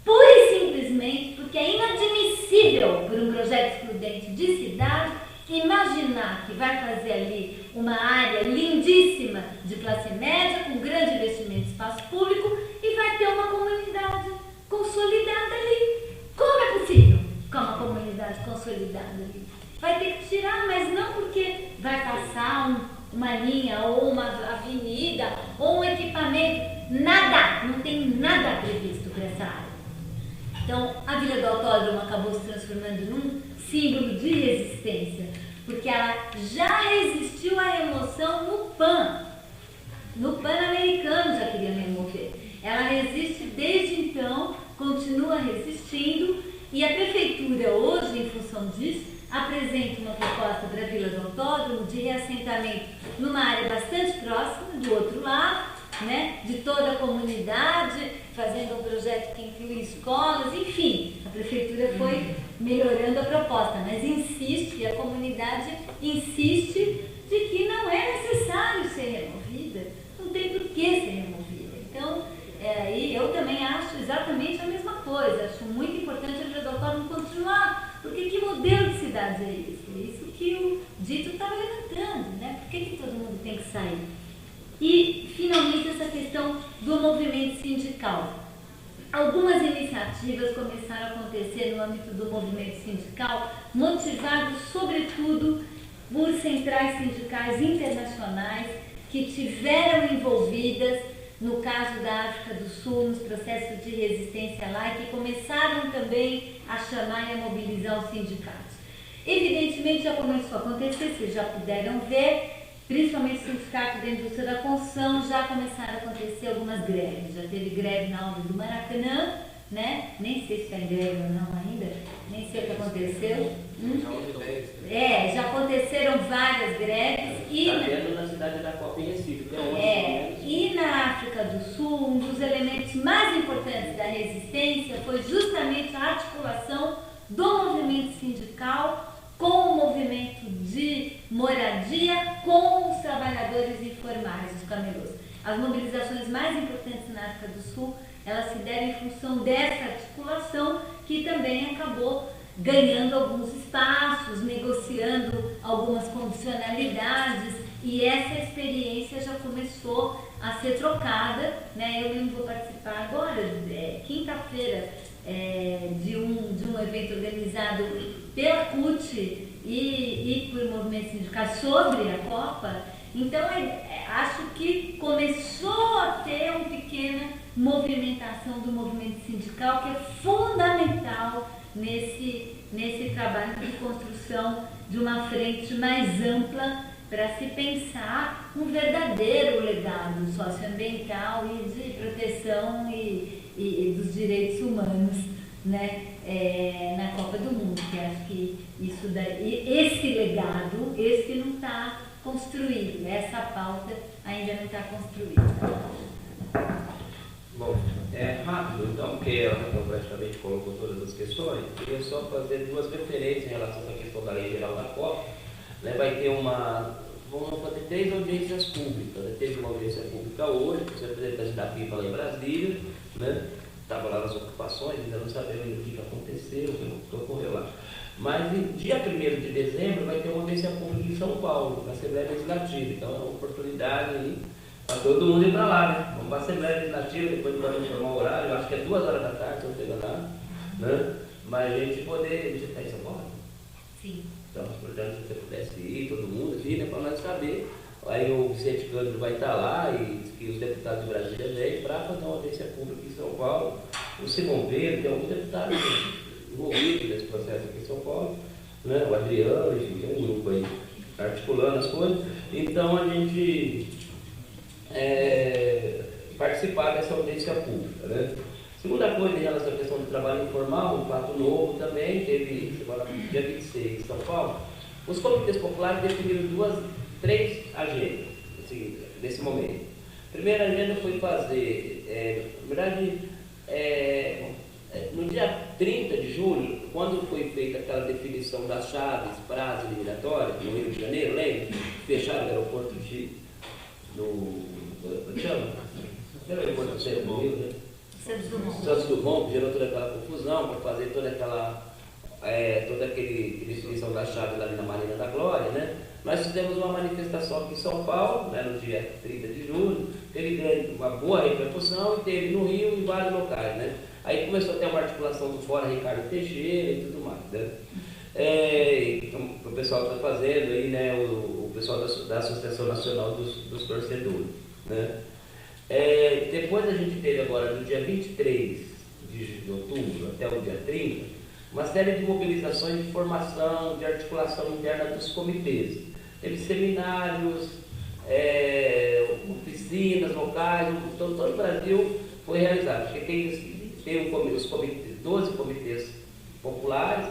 E: pura e simplesmente porque é inadmissível por um projeto excludente de cidade imaginar que vai fazer ali uma área lindíssima de classe média, com grande investimento em espaço público, e vai ter uma comunidade consolidada ali. Como é possível com uma comunidade consolidada ali? Vai ter que tirar, mas não porque vai passar uma linha ou uma avenida ou um equipamento. Nada, não tem nada previsto para essa área. Então, a Vila do Autódromo acabou se transformando num símbolo de resistência, porque ela já resistiu à remoção no PAN. No Pan-Americano já queriam remover. Ela resiste desde então, continua resistindo, e a prefeitura hoje, em função disso, apresenta uma proposta para a Vila do Autódromo de reassentamento numa área bastante próxima, do outro lado, né, de toda a comunidade, fazendo um projeto que inclui escolas, enfim, a prefeitura foi melhorando a proposta, mas insiste, e a comunidade insiste, de que não é necessário ser removida, não tem por que ser removida. Então, e eu também acho exatamente a mesma coisa, acho muito importante a Vila do Autódromo continuar, porque que modelo de cidade é esse? É isso que o Dito estava levantando, né? Por que todo mundo tem que sair? E, finalmente, essa questão do movimento sindical. Algumas iniciativas começaram a acontecer no âmbito do movimento sindical, motivados, sobretudo, por centrais sindicais internacionais que tiveram envolvidas, no caso da África do Sul, nos processos de resistência lá, e que começaram também a chamar e a mobilizar os sindicatos. Evidentemente, já começou a acontecer, vocês já puderam ver, principalmente o Sindicato da Indústria da Construção, já começaram a acontecer algumas greves. Já teve greve na obra do Maracanã, né? Nem sei se está em greve ou não ainda, nem sei o que aconteceu. Já aconteceram várias greves.
B: Está vendo na cidade da Copa em Recife.
E: E na África do Sul, um dos elementos mais importantes da resistência foi justamente a articulação do movimento sindical com o movimento de moradia, com os trabalhadores informais, os camelôs. As mobilizações mais importantes na África do Sul, elas se deram em função dessa articulação, que também acabou ganhando alguns espaços, negociando algumas condicionalidades, e essa experiência já começou a ser trocada, né? Eu mesmo vou participar agora, quinta-feira, de um evento organizado pela CUT e por movimentos sindicais sobre a Copa. Então, acho que começou a ter uma pequena movimentação do movimento sindical, que é fundamental nesse trabalho de construção de uma frente mais ampla para se pensar um verdadeiro legado socioambiental e de proteção e dos direitos humanos, né, na Copa do Mundo, que acho que isso daí, esse legado, esse não está construído, essa pauta ainda não está construída.
B: Bom, rápido, então, porque ela praticamente colocou todas as questões, eu queria só fazer duas referências em relação à questão da Lei Geral da Copa. Né, vai ter vamos fazer 3 audiências públicas. Né? Teve uma audiência pública hoje, com o representante da PIPA lá em Brasília, né? Estava lá nas ocupações, ainda não sabemos o que aconteceu, o que ocorreu lá. Mas no dia 1º de dezembro vai ter uma audiência pública em São Paulo, na Assembleia Legislativa. Então é uma oportunidade aí para todo mundo ir para lá, né? Vamos para a Assembleia Legislativa, depois vamos informar o horário, eu acho que é 2 horas da tarde, se eu não estou enganado, né? Mas a gente poder. Você está em São Paulo?
E: Sim.
B: Então, portanto, se você pudesse ir, todo mundo aqui, né, para nós saber. Aí o Vicente Cândido vai estar lá e os deputados de Brasília vêm para fazer uma audiência pública em São Paulo. O Simão Verde, tem alguns deputados envolvidos nesse processo aqui em São Paulo, né? O Adriano, enfim, tem um grupo aí articulando as coisas. Então a gente participar dessa audiência pública, né? Segunda coisa, em relação à questão do trabalho informal, um fato novo também, teve dia 26 em São Paulo, os comitês populares definiram 3 agendas nesse momento. A primeira agenda foi fazer, na verdade, no dia 30 de julho, quando foi feita aquela definição das chaves, prazo eliminatório, no Rio de Janeiro, lembra? Fecharam o aeroporto era o aeroporto do Centro do Rio, né? Santos Dumont, que gerou toda aquela confusão, para fazer toda aquela definição da chave ali na Marina da Glória, né? Nós fizemos uma manifestação aqui em São Paulo, né, no dia 30 de julho, teve uma boa repercussão e teve no Rio e em vários locais, né? Aí começou a ter uma articulação do Fórum Ricardo Teixeira e tudo mais, né? Então, o pessoal está fazendo aí, né, o pessoal da Associação Nacional dos Torcedores, né? Depois a gente teve agora, do dia 23 de outubro até o dia 30, uma série de mobilizações de formação, de articulação interna dos comitês. Teve seminários, oficinas locais, todo o Brasil foi realizado. Porque tem os 12 comitês populares,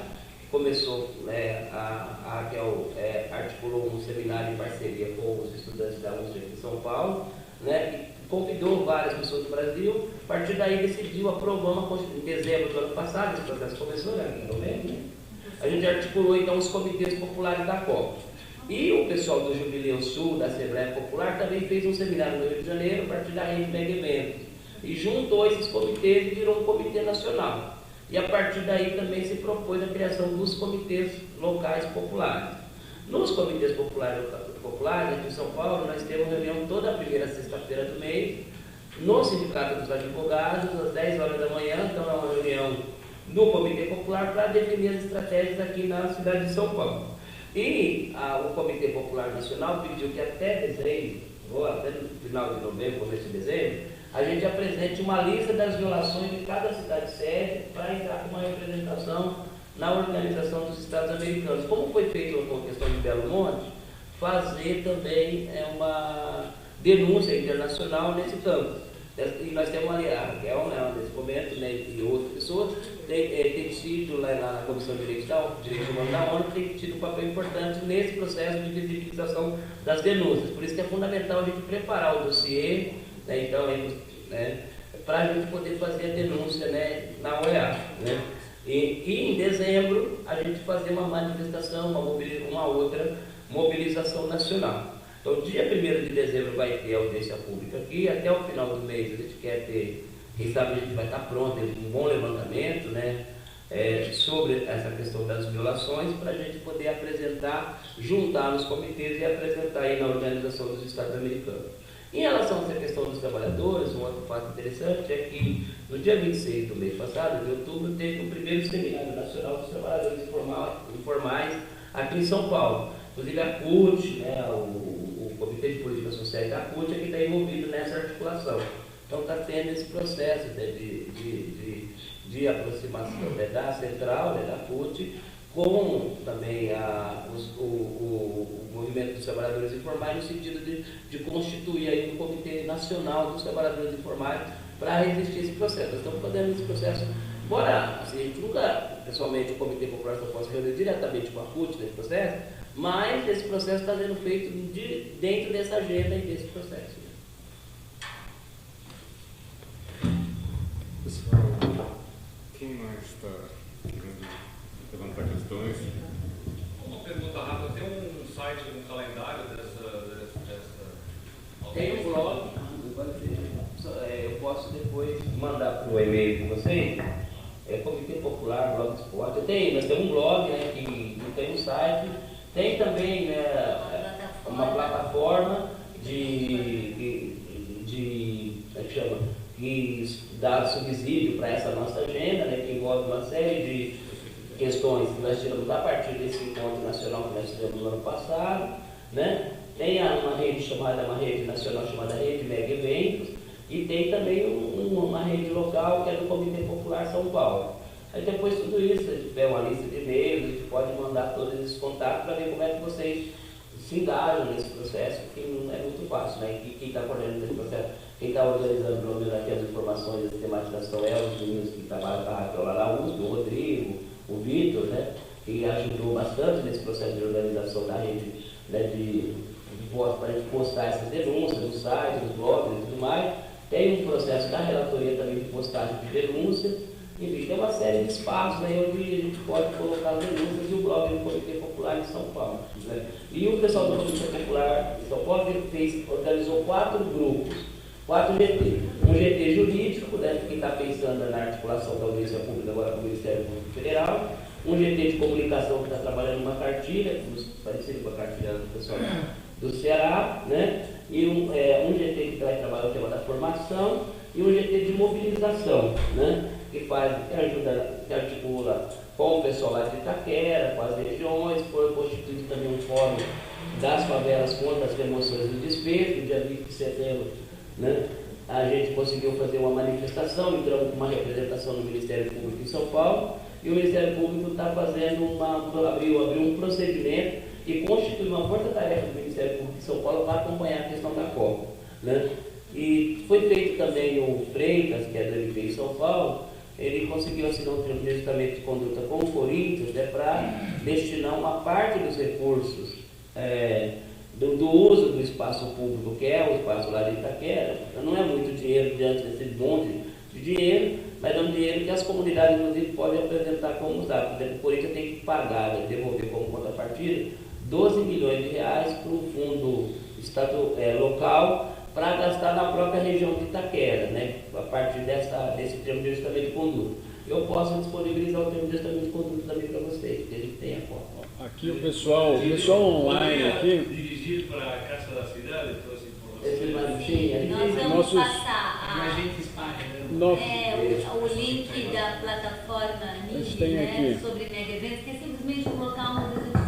B: começou, né, a Raquel articulou um seminário em parceria com os estudantes da USP de São Paulo, né, e convidou várias pessoas do Brasil. A partir daí decidiu aprovar em dezembro do ano passado, esse processo começou, né, em novembro, né? A gente articulou então os comitês populares da COP. E o pessoal do Jubileu Sul, da Assembleia Popular, também fez um seminário no Rio de Janeiro, a partir da Rede Mega Eventos. E juntou esses comitês e virou um comitê nacional. E a partir daí também se propôs a criação dos comitês locais populares. Nos comitês populares aqui em São Paulo, nós temos reunião toda a primeira sexta-feira do mês, no Sindicato dos Advogados, às 10 horas da manhã, então é uma reunião do Comitê Popular para definir as estratégias aqui na cidade de São Paulo. E o Comitê Popular Nacional pediu que até dezembro, ou até no final de novembro, começo de dezembro, a gente apresente uma lista das violações de cada cidade sede para entrar com uma representação na Organização dos Estados Americanos. Como foi feito com a questão de Belo Monte, fazer também uma denúncia internacional nesse campo. E nós temos ali a Raquel, né, nesse momento, né, e outras pessoas, tem tido lá na Comissão de Direitos Humanos da ONU, tem tido um papel importante nesse processo de visibilização das denúncias. Por isso que é fundamental a gente preparar o dossiê, né, então, né, para a gente poder fazer a denúncia, né, na OEA. Né? E em dezembro, a gente fazer uma manifestação, uma outra mobilização nacional. Então, dia 1º de dezembro vai ter audiência pública aqui, até o final do mês a gente quer ter, quem sabe a gente vai estar pronto, um bom levantamento, né, sobre essa questão das violações, para a gente poder apresentar, juntar nos comitês e apresentar aí na Organização dos Estados Americanos. Em relação a essa questão dos trabalhadores, um outro fato interessante é que no dia 26 do mês passado, de outubro, teve o primeiro Seminário Nacional dos Trabalhadores Informais aqui em São Paulo. Inclusive a CUT, né, o Comitê de Políticas Sociais da CUT, é que está envolvido nessa articulação. Então está tendo esse processo, né, de aproximação, né, da central, né, da CUT, com também o movimento dos trabalhadores informais, no sentido de constituir aí um Comitê Nacional dos Trabalhadores Informais para resistir a esse processo. Nós estamos fazendo esse processo, embora assim, a gente nunca, pessoalmente, o Comitê Popular não possa reunir diretamente com a CUT nesse processo, mas esse processo está sendo feito dentro dessa agenda e desse processo.
C: Pessoal, quem mais está querendo levantar questões?
H: Uma pergunta rápida, tem um site, um calendário dessa...
B: Tem um blog, eu posso depois mandar para o e-mail para vocês, Comitê Popular, Blogspot. Nós temos um blog, né, que tem um site, tem também, né, uma plataforma que dá subsídio para essa nossa agenda, né, que envolve uma série de questões que nós tiramos a partir desse encontro nacional que nós tivemos no ano passado, né? Tem uma rede nacional chamada Rede Mega Eventos, e tem também uma rede local que é do Comitê Popular São Paulo. Aí depois de tudo isso, se tiver uma lista de e-mails, a gente pode mandar todos esses contatos para ver como é que vocês se engajam nesse processo, que não é muito fácil, né? E quem está coordenando esse processo, quem está organizando pelo menos aqui as informações da sistematização é os meninos que trabalham com a Raquel lá na USP, o Rodrigo, o Vitor, né? Que ajudou bastante nesse processo de organização da rede, né, para a gente postar essas denúncias no site, nos blogs e tudo mais. Tem um processo da relatoria também de postagem de denúncia. Enfim, tem uma série de espaços aí onde a gente pode colocar as denúncias, e o blog do Comitê Popular de São Paulo. Né? E o pessoal do Comitê Popular de São Paulo organizou 4 grupos, 4 GT. Um GT jurídico, né, quem está pensando na articulação da audiência pública agora com o Ministério Público Federal. Um GT de comunicação que está trabalhando uma cartilha, parecido com a cartilha do pessoal do Ceará, né? E um GT que vai trabalhar o tema da formação, e um GT de mobilização, né? Que articula com o pessoal lá de Itaquera, com as regiões, foi constituído também um fórum das favelas contra as remoções do despejo, dia 20 de setembro, né? A gente conseguiu fazer uma manifestação, entramos com uma representação no Ministério Público em São Paulo, e o Ministério Público está fazendo abriu um procedimento e constituiu uma força-tarefa do Ministério Público de São Paulo para acompanhar a questão da Copa, né? E foi feito também o Freitas, que é do MP em São Paulo, ele conseguiu assinar um termo de ajustamento de conduta com o Corinthians, para destinar uma parte dos recursos do uso do espaço público, que é o espaço lá de Itaquera. Não é muito dinheiro diante desse monte de dinheiro, mas é um dinheiro que as comunidades, inclusive, podem apresentar como usar. Por exemplo, o Corinthians tem que pagar, devolver como contrapartida, 12 milhões de reais para o fundo local, para gastar na própria região de Itaquera, a partir desse termo de ajustamento de conduta. Eu posso disponibilizar o termo de ajustamento de conduta também para vocês, porque a gente tem a foto.
A: Aqui o pessoal online aqui.
F: Dirigir para a Casa da Cidade todas as informações.
E: Nós vamos passar o link da plataforma NIG, sobre Mega Eventos, que é simplesmente um local onde a gente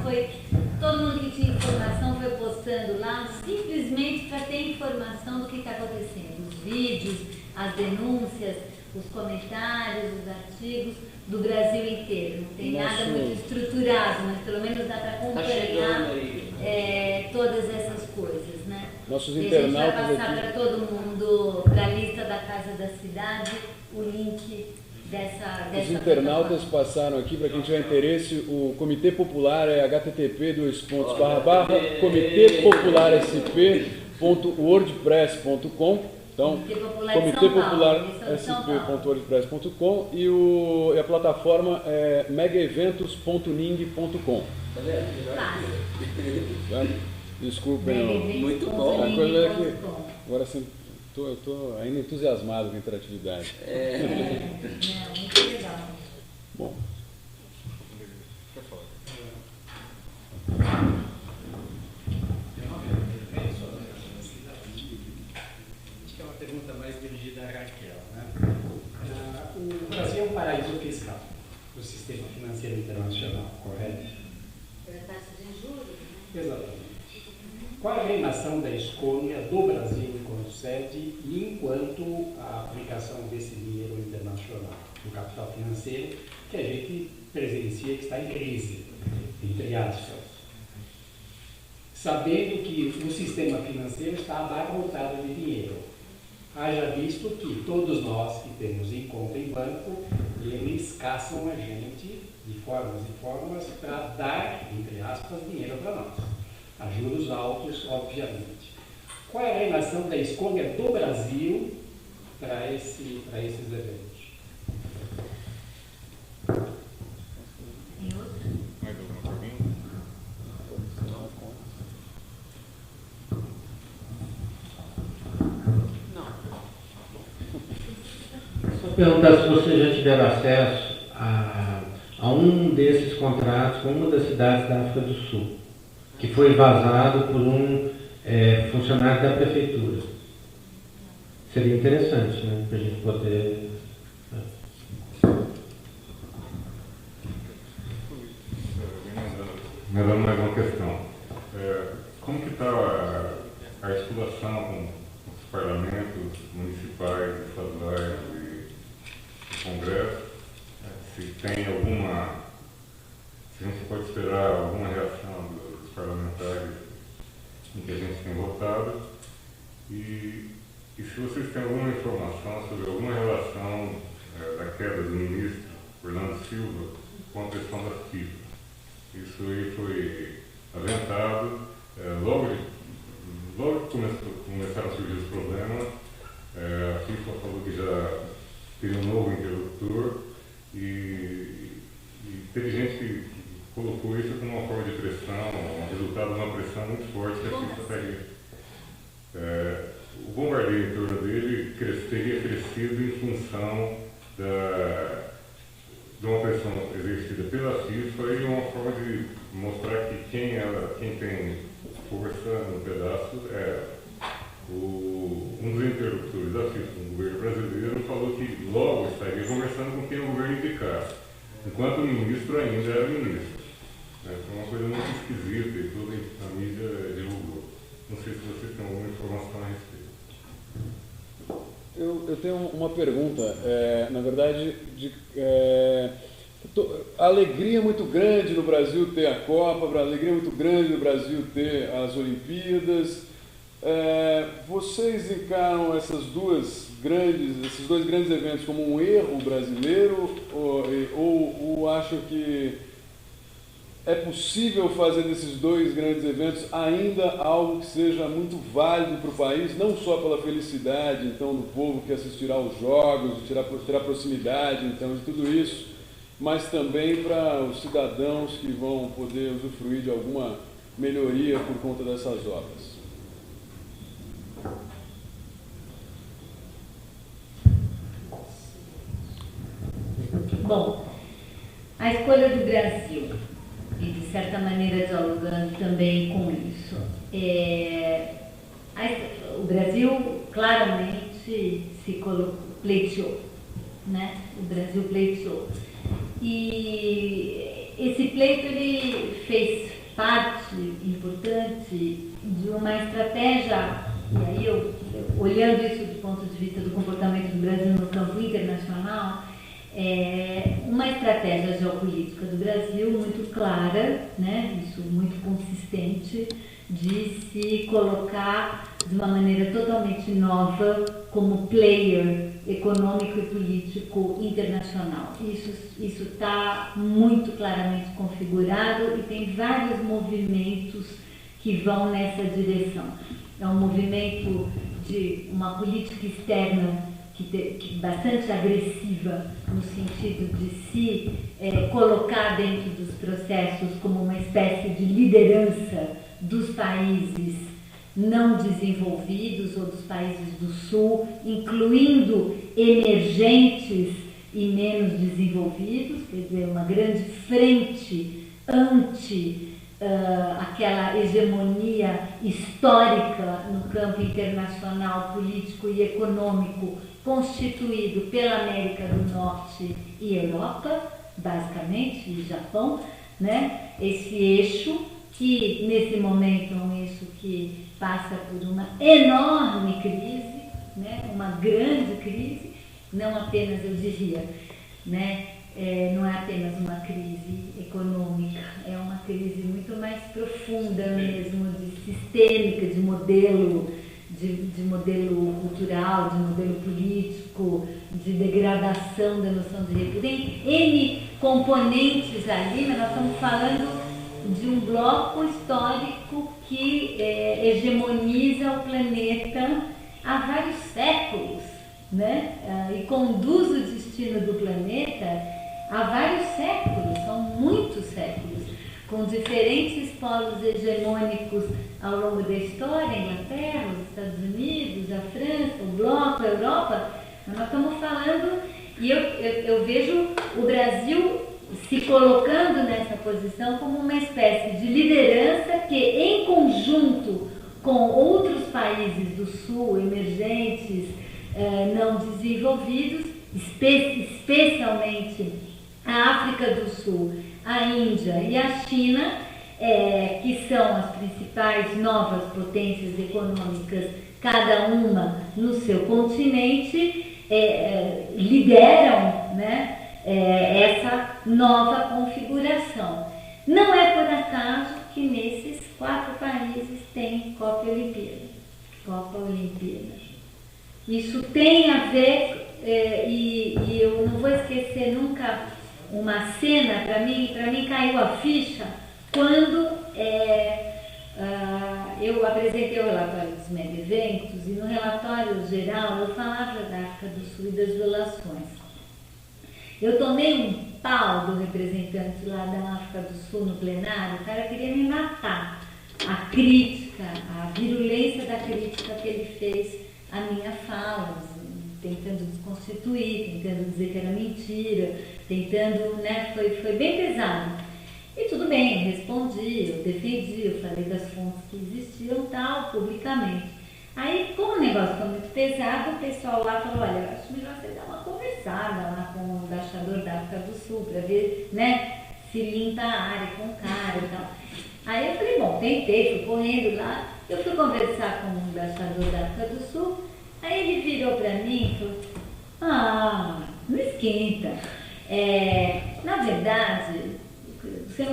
E: todo mundo que tinha informação foi postando lá, simplesmente para ter informação do que está acontecendo. Os vídeos, as denúncias, os comentários, os artigos do Brasil inteiro. Não tem nada muito estruturado, mas pelo menos dá para acompanhar todas essas coisas, né?
A: Nossos
E: e a gente vai
A: internautas
E: passar para todo mundo, para a lista da Casa da Cidade, o link dessa
A: Os internautas passaram aqui, para quem tiver interesse, o Comitê Popular é http://comitepopularsp.wordpress.com. Então, comitepopularsp.wordpress.com e a plataforma é megaeventos.ning.com. Desculpem,
B: muito bom.
A: A coisa é que agora sim, eu estou ainda entusiasmado com a interatividade.
E: Muito legal.
A: Bom.
I: Acho que é uma pergunta mais dirigida a Raquel, né? O Brasil é um paraíso fiscal do sistema financeiro internacional, correto?
E: Pela taxa de juros, né?
I: Exatamente. Qual a relação da escolha do Brasil enquanto sede e enquanto a aplicação desse dinheiro internacional, do capital financeiro, que a gente presencia que está em crise, entre aspas, sabendo que o sistema financeiro está abarrotado de dinheiro? Haja visto que todos nós que temos em conta em banco, eles caçam a gente de formas e formas para dar, entre aspas, dinheiro para nós. A juros altos, obviamente. Qual é a relação da escolha do Brasil para esses eventos?
C: Mais alguma pergunta?
G: Só perguntar se você já tiveram acesso a um desses contratos com uma das cidades da África do Sul, que foi vazado por um funcionário da prefeitura. Seria interessante, né, para a gente poder...
C: Me dando mais uma questão. Como que está a articulação com os parlamentos municipais, estaduais e Congresso? Se tem alguma... Se a gente pode esperar alguma reação dos parlamentares em que a gente tem votado e se vocês têm alguma informação sobre alguma relação da queda do ministro Fernando Silva com a questão da FIFA. Isso aí foi aventado, logo que começaram a surgir os problemas, a FIFA falou que já teria um novo interlocutor e teve gente que colocou isso como uma forma de pressão, um resultado de uma pressão muito forte que a FIFA estaria. O bombardeio em torno dele teria crescido em função de uma pressão exercida pela FIFA e uma forma de mostrar que quem tem força no pedaço um dos interlocutores da FIFA, o governo brasileiro, falou que logo estaria conversando com quem o governo indicasse, enquanto o ministro ainda era ministro. Foi uma coisa muito esquisita e toda a mídia divulgou. Não sei se vocês têm alguma informação a respeito.
A: Eu tenho uma pergunta, na verdade, a alegria muito grande no Brasil ter a Copa, a alegria muito grande no Brasil ter as Olimpíadas. Vocês encaram essas duas esses dois grandes eventos como um erro brasileiro ou acham que é possível fazer desses dois grandes eventos ainda algo que seja muito válido para o país, não só pela felicidade então do povo que assistirá aos jogos, terá proximidade então de tudo isso, mas também para os cidadãos que vão poder usufruir de alguma melhoria por conta dessas obras?
E: Bom, a escolha do Brasil, e de certa maneira dialogando também com isso, o Brasil claramente pleiteou, né? O Brasil pleiteou. E esse pleito ele fez parte importante de uma estratégia, e aí olhando isso do ponto de vista do comportamento do Brasil no campo internacional, uma estratégia geopolítica do Brasil muito clara, né, isso muito consistente, de se colocar de uma maneira totalmente nova como player econômico e político internacional. Isso está muito claramente configurado e tem vários movimentos que vão nessa direção. É um movimento de uma política externa que bastante agressiva, no sentido de se colocar dentro dos processos como uma espécie de liderança dos países não desenvolvidos ou dos países do Sul, incluindo emergentes e menos desenvolvidos, quer dizer, uma grande frente anti aquela hegemonia histórica no campo internacional, político e econômico constituído pela América do Norte e Europa, basicamente, e Japão, né? Esse eixo que, nesse momento, é um eixo que passa por uma enorme crise, né? Uma grande crise, não apenas, eu diria, né? Não é apenas uma crise econômica, é uma crise muito mais profunda mesmo, sistêmica, de modelo cultural, de modelo político, de degradação da noção de recurso. Tem N componentes ali, mas nós estamos falando de um bloco histórico que hegemoniza o planeta há vários séculos, né? E conduz o destino do planeta há vários séculos, são muitos séculos, com diferentes polos hegemônicos ao longo da história, a Inglaterra, os Estados Unidos, a França, o Bloco, a Europa. Nós estamos falando, e eu vejo o Brasil se colocando nessa posição como uma espécie de liderança que, em conjunto com outros países do Sul, emergentes, não desenvolvidos, especialmente a África do Sul, a Índia e a China, que são as principais novas potências econômicas, cada uma no seu continente, lideram, né, essa nova configuração. Não é por acaso que nesses 4 países tem Copa Olimpíada. Isso tem a ver, e eu não vou esquecer nunca uma cena, para mim caiu a ficha, quando eu apresentei o relatório dos mega eventos, e no relatório geral eu falava da África do Sul e das violações. Eu tomei um pau do representante lá da África do Sul no plenário, o cara queria me matar. A crítica, a virulência da crítica que ele fez à minha fala, tentando desconstituir, tentando dizer que era mentira, tentando, né, foi bem pesado. E tudo bem, eu respondi, eu defendi, eu falei das fontes que existiam, tal, publicamente. Aí, como o negócio foi muito pesado, o pessoal lá falou, olha, eu acho melhor você dar uma conversada lá com o embaixador da África do Sul, para ver, né, se limpa a área com o cara e tal. Aí eu falei, bom, tentei, fui correndo lá, eu fui conversar com o embaixador da África do Sul, aí ele virou para mim e falou, não esquenta. Na verdade, você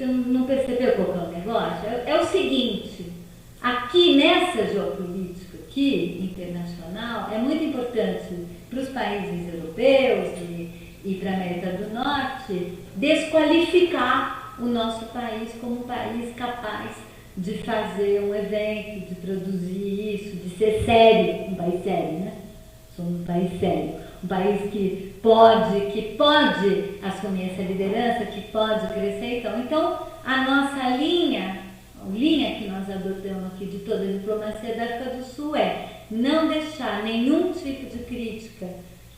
E: não percebeu qual é o negócio? É o seguinte, aqui nessa geopolítica esqui internacional é muito importante para os países europeus e para a América do Norte desqualificar o nosso país como um país capaz de fazer um evento, de produzir isso, de ser sério, um país sério, né? Somos um país sério, um país que pode assumir essa liderança, que pode crescer. Então a nossa linha que nós adotamos aqui de toda a diplomacia da África do Sul é não deixar nenhum tipo de crítica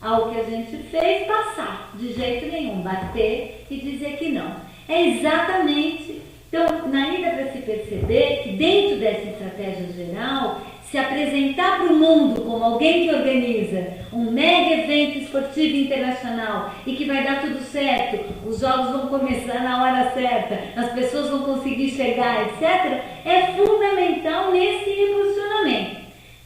E: ao que a gente fez passar, de jeito nenhum, bater e dizer que não. É exatamente, então, na ida para se perceber que dentro dessa estratégia geral, se apresentar para o mundo como alguém que organiza um mega evento esportivo internacional e que vai dar tudo certo, os jogos vão começar na hora certa, as pessoas vão conseguir chegar, etc., é fundamental nesse reposicionamento.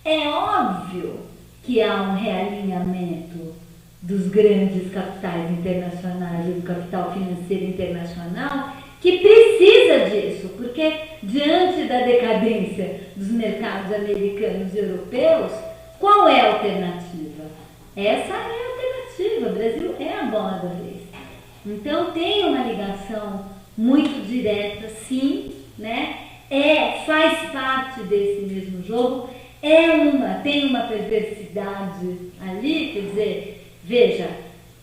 E: É óbvio que há um realinhamento dos grandes capitais internacionais e do capital financeiro internacional que precisa disso, porque diante da decadência dos mercados americanos e europeus, qual é a alternativa? Essa é a alternativa, o Brasil é a bola da vez. Então tem uma ligação muito direta, sim, né? Faz parte desse mesmo jogo, tem uma perversidade ali, quer dizer, veja,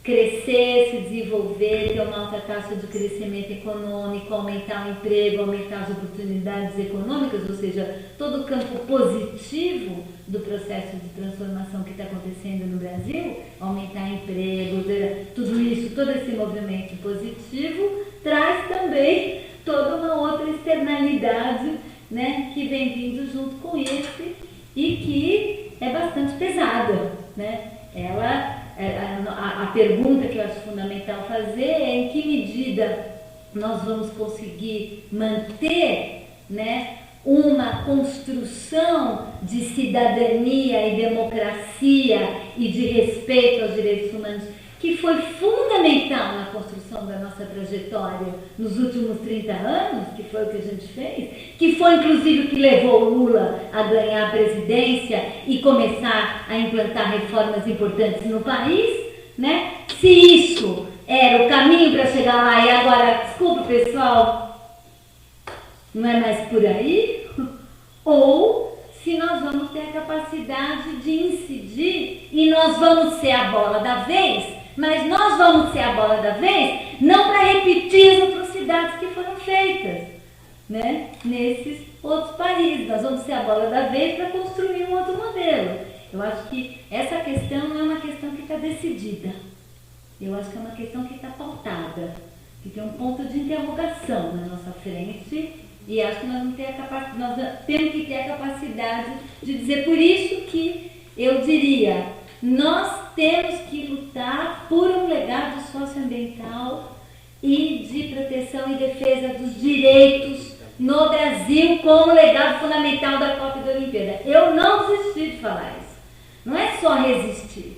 E: crescer, se desenvolver, ter uma alta taxa de crescimento econômico, aumentar o emprego, aumentar as oportunidades econômicas, ou seja, todo o campo positivo do processo de transformação que está acontecendo no Brasil, aumentar emprego, tudo isso, todo esse movimento positivo, traz também toda uma outra externalidade, né, que vem vindo junto com esse e que é bastante pesada, né? A pergunta que eu acho fundamental fazer é em que medida nós vamos conseguir manter, né, uma construção de cidadania e democracia e de respeito aos direitos humanos que foi fundamental na construção da nossa trajetória nos últimos 30 anos, que foi o que a gente fez, que foi inclusive o que levou o Lula a ganhar a presidência e começar a implantar reformas importantes no país, né? Se isso era o caminho para chegar lá e agora, desculpa pessoal, não é mais por aí, ou se nós vamos ter a capacidade de incidir e nós vamos ser a bola da vez, mas nós vamos ser a bola da vez não para repetir as atrocidades que foram feitas, né, nesses outros países. Nós vamos ser a bola da vez para construir um outro modelo. Eu acho que essa questão não é uma questão que está decidida. Eu acho que é uma questão que está pautada, que tem um ponto de interrogação na nossa frente e acho que nós temos que ter a capacidade de dizer. Por isso que eu diria, nós temos que lutar por um legado socioambiental e de proteção e defesa dos direitos no Brasil como legado fundamental da Copa e da Olimpíada. Eu não desisti de falar isso. Não é só resistir.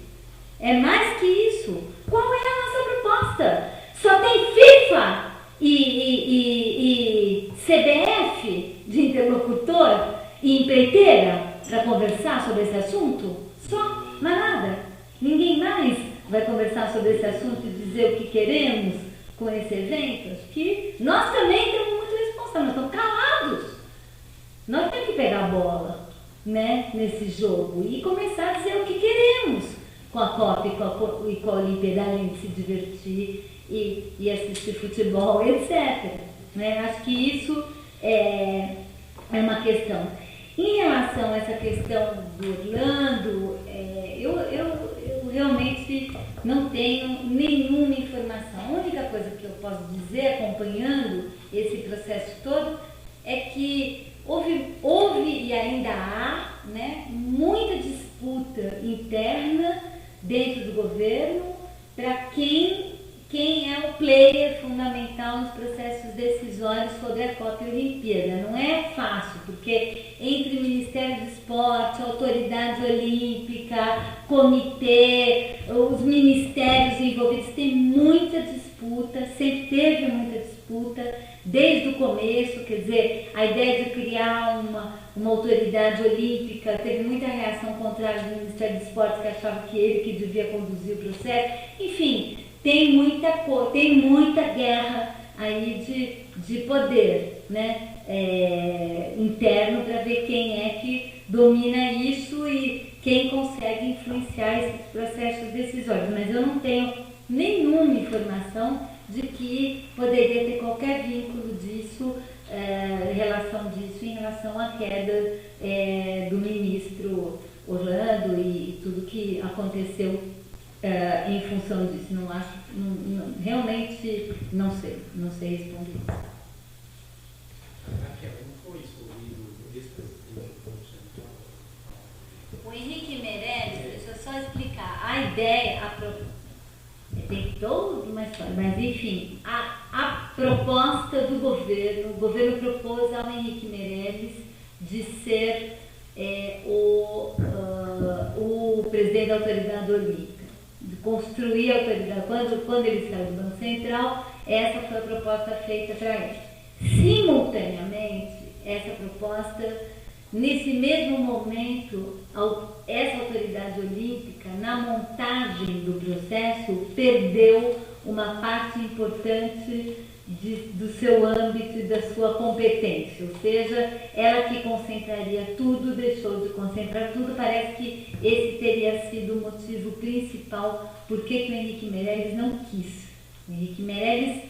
E: É mais que isso. Qual é a nossa proposta? Só tem FIFA e CBF de interlocutor e empreiteira para conversar sobre esse assunto? Só, mais nada. Ninguém mais vai conversar sobre esse assunto e dizer o que queremos com esse evento. Acho que nós também temos muito responsável, nós estamos calados. Nós temos que pegar a bola, né, nesse jogo e começar a dizer o que queremos com a Copa e com a Olimpíada, além de se divertir e assistir futebol, etc. Né? Acho que isso é uma questão. Em relação a essa questão do Orlando, eu realmente não tenho nenhuma informação. A única coisa que eu posso dizer, acompanhando esse processo todo, é que houve e ainda há, né, muita disputa interna dentro do governo para quem é o player fundamental nos processos decisórios sobre a Copa e a Olimpíada. Não é fácil, porque entre Ministério do Esporte, Autoridade Olímpica, Comitê, os ministérios envolvidos, tem muita disputa, sempre teve muita disputa, desde o começo. Quer dizer, a ideia de criar uma autoridade olímpica, teve muita reação contrária do Ministério do Esporte, que achava que ele que devia conduzir o processo. Enfim, tem muita guerra aí de poder, né? Interno, para ver quem é que domina isso e quem consegue influenciar esses processos decisórios. Mas eu não tenho nenhuma informação de que poderia ter qualquer vínculo disso, relação disso em relação à queda do ministro Orlando e tudo que aconteceu em função disso. Não acho, realmente não sei responder isso. O Henrique Meirelles, deixa eu só explicar, a ideia, tem toda uma história, mas enfim, a proposta do governo, o governo propôs ao Henrique Meirelles de ser o presidente da autoridade olímpica, de construir a autoridade. Quando ele saiu do Banco Central, essa foi a proposta feita para ele. Simultaneamente, essa proposta, nesse mesmo momento, essa autoridade olímpica, na montagem do processo, perdeu uma parte importante do seu âmbito e da sua competência. Ou seja, ela que concentraria tudo, deixou de concentrar tudo. Parece que esse teria sido o motivo principal por que o Henrique Meirelles não quis. O Henrique Meirelles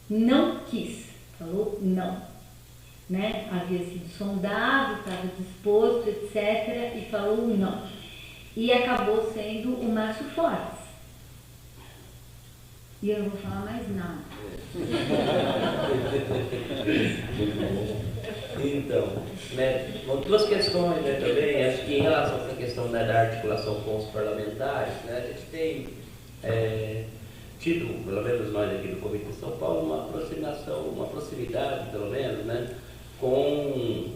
E: não quis, falou não. Né? Havia sido sondado, estava disposto, etc., e falou não. E acabou sendo o Márcio Fortes. E eu não vou falar mais nada.
B: Então, né, duas questões, né, também, acho que em relação a essa questão, né, da articulação com os parlamentares, né, a gente tem tido, pelo menos nós aqui do Comitê de São Paulo, uma aproximação, uma proximidade, pelo menos, né, com,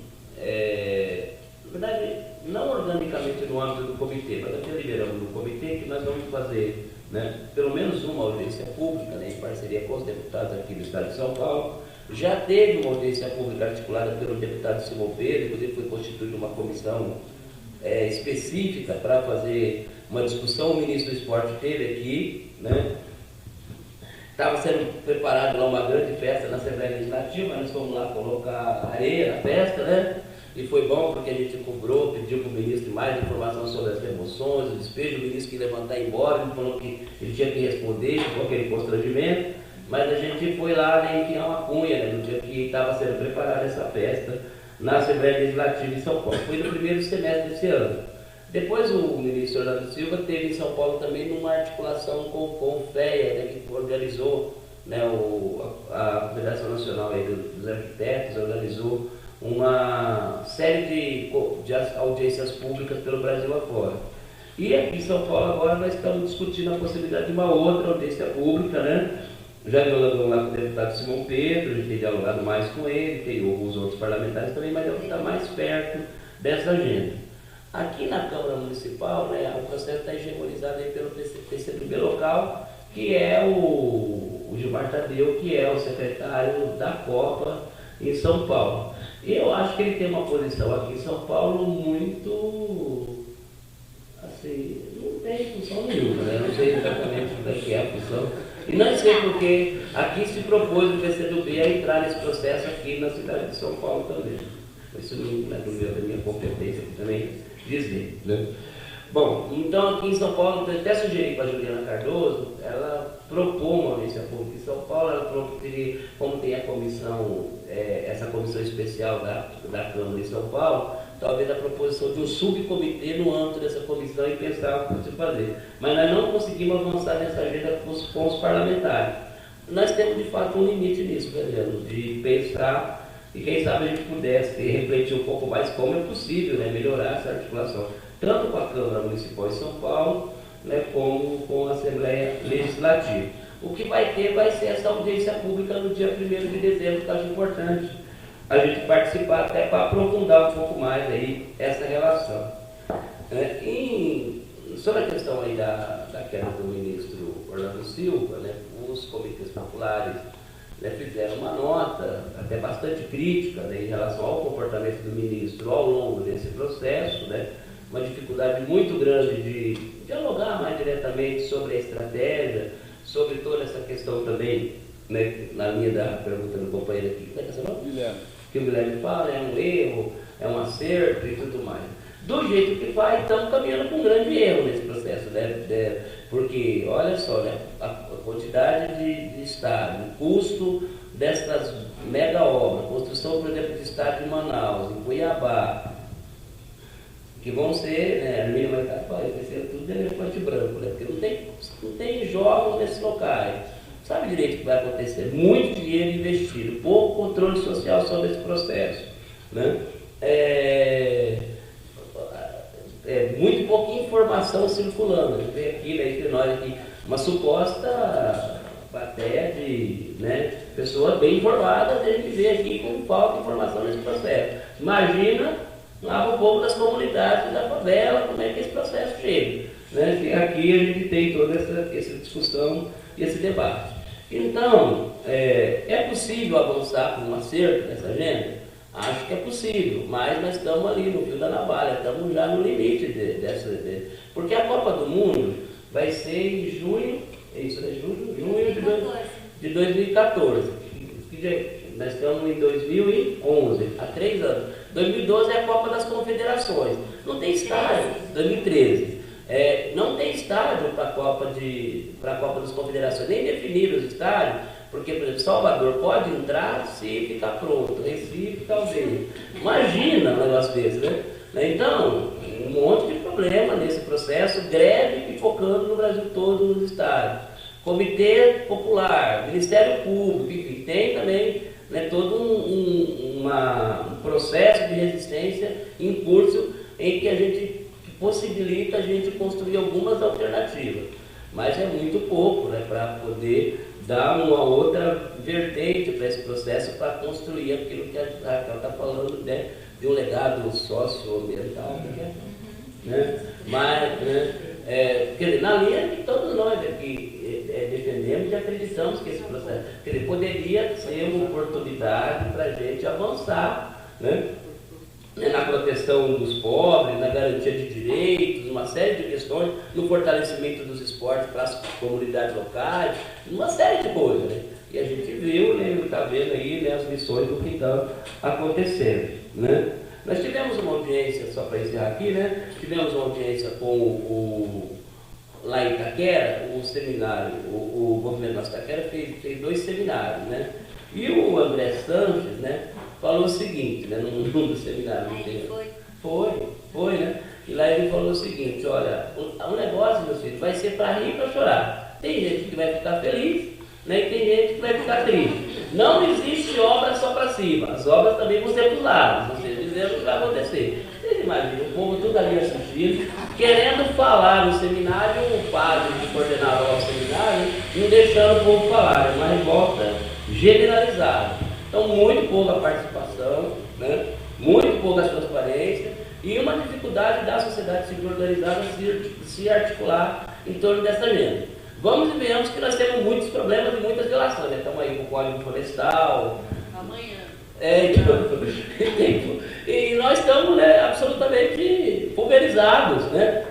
B: na verdade, não organicamente no âmbito do comitê, mas até liberamos no comitê que nós vamos fazer, né, pelo menos uma audiência pública, né, em parceria com os deputados aqui do Estado de São Paulo. Já teve uma audiência pública articulada pelo deputado Simão Pedro, inclusive foi constituída uma comissão específica para fazer uma discussão. O ministro do Esporte esteve aqui, né? Estava sendo preparado lá uma grande festa na Assembleia Legislativa, nós fomos lá colocar areia na festa, né? E foi bom porque a gente cobrou, pediu para o ministro mais informação sobre as remoções, o despejo. O ministro quis levantar e ir embora, ele falou que ele tinha que responder, ficou aquele constrangimento, mas a gente foi lá, né, enfiar uma cunha, né, no dia que estava sendo preparada essa festa na Assembleia Legislativa em São Paulo. Foi no primeiro semestre desse ano. Depois o ministro Orlando Silva teve em São Paulo também numa articulação com o FEA, né, que organizou, né, a Federação Nacional aí dos Arquitetos, organizou uma série de audiências públicas pelo Brasil afora. E aqui em São Paulo agora nós estamos discutindo a possibilidade de uma outra audiência pública, né? Já dialogamos lá com o deputado Simão Pedro, a gente tem dialogado mais com ele, tem alguns outros parlamentares também, mas é o que está mais perto dessa agenda. Aqui na Câmara Municipal, né, o processo está hegemonizado aí pelo PCdoB local, que é o Gilmar Tadeu, que é o secretário da Copa em São Paulo. E eu acho que ele tem uma posição aqui em São Paulo muito, assim, não tem função nenhuma, né? Não sei exatamente o que é a função. E não sei porque aqui se propôs o PCdoB a entrar nesse processo aqui na cidade de São Paulo também. Isso não é da minha competência também dizer, né? Bom, então aqui em São Paulo, até sugeri para a Juliana Cardoso, ela propôs uma audiência pública em São Paulo, ela propôs, como tem a comissão, essa comissão especial da Câmara em São Paulo, talvez a proposição de um subcomitê no âmbito dessa comissão e pensar o que se fazer. Mas nós não conseguimos avançar nessa agenda com os parlamentares. Nós temos, de fato, um limite nisso, Fernando, de pensar e quem sabe a gente pudesse refletir um pouco mais como é possível, né, melhorar essa articulação, tanto com a Câmara Municipal de São Paulo, né, como com a Assembleia Legislativa. O que vai ser essa audiência pública no dia 1º de dezembro, que eu acho importante a gente participar até para aprofundar um pouco mais aí essa relação. Sobre a questão aí da queda do ministro Orlando Silva, né, os comitês populares né, fizeram uma nota, até bastante crítica, né, em relação ao comportamento do ministro ao longo desse processo, né, uma dificuldade muito grande de dialogar mais diretamente sobre a estratégia, sobre toda essa questão também, né, na linha da pergunta do companheiro aqui, como é que é seu nome?
A: Guilherme.
B: Que o Guilherme fala, é um erro, é um acerto e tudo mais. Do jeito que vai, estamos caminhando com um grande erro nesse processo, né? Porque, olha só, né? A quantidade de estádio, o custo dessas mega obras, construção, por exemplo, de estádio em Manaus, em Cuiabá, que vão ser, né, a mínima vai ser tudo de elefante branco, né? Porque não tem jogos nesses locais. Sabe direito o que vai acontecer? Muito dinheiro investido, pouco controle social sobre esse processo, né? Muito pouca informação circulando. A gente vê aqui, né, entre nós aqui, uma suposta plateia de, né, pessoas bem informadas, a gente vê aqui com falta de informação nesse processo. Imagina lá o povo das comunidades da favela, como é que esse processo chega, né? Aqui a gente tem toda essa discussão e esse debate. Então, é possível avançar com um acerto nessa agenda? Acho que é possível, mas nós estamos ali no fio da navalha, estamos já no limite porque a Copa do Mundo vai ser em junho, junho de 2014. Nós estamos em 2011, há 3 anos. 2012 é a Copa das Confederações. Não tem estádio, 2013. Não tem estádio para a Copa das Confederações, nem definiram os estádios, porque, por exemplo, Salvador pode entrar se ficar pronto, Recife talvez. Imagina um negócio desse, né? Então, um monte de problema nesse processo, greve pipocando no Brasil todo nos estádios. Comitê Popular, Ministério Público, enfim, tem também, né, todo um processo de resistência em curso em que a gente possibilita a gente construir algumas alternativas. Mas é muito pouco, né, para poder dar uma outra vertente para esse processo, para construir aquilo que a Raquel está falando, né, de um legado socioambiental, né? Mas, né, quer dizer, na linha que todos nós aqui defendemos e acreditamos que esse processo, quer dizer, poderia ser uma oportunidade para a gente avançar, né, na proteção dos pobres, na garantia de direitos, uma série de questões, no fortalecimento dos esportes para as comunidades locais, uma série de coisas, né? E a gente viu, né, está vendo aí, né, as lições do que está acontecendo, né? Nós tivemos uma audiência, só para encerrar aqui, né? Tivemos uma audiência com lá em Itaquera, o seminário, o movimento Nossa Itaquera fez 2 seminários, né? E o André Sanches, né, falou o seguinte, né, num dos seminários. Foi, né? E lá ele falou o seguinte, olha, o negócio, meu filho, vai ser para rir e para chorar. Tem gente que vai ficar feliz, né, e tem gente que vai ficar triste. Não existe obra só para cima, as obras também vão ser para os lados, vocês dizendo o que vai acontecer. Vocês imaginam, o povo tudo ali assistindo, querendo falar no seminário, o padre que coordenava o seminário, não deixando o povo falar, é uma revolta generalizada. Então, muito pouca participação, né? Muito pouca transparência e uma dificuldade da sociedade civil organizada se articular em torno dessa agenda. Vamos e vemos que nós temos muitos problemas e muitas relações, né? Estamos aí com o Código Florestal.
E: Amanhã.
B: E nós estamos, né, absolutamente pulverizados, né?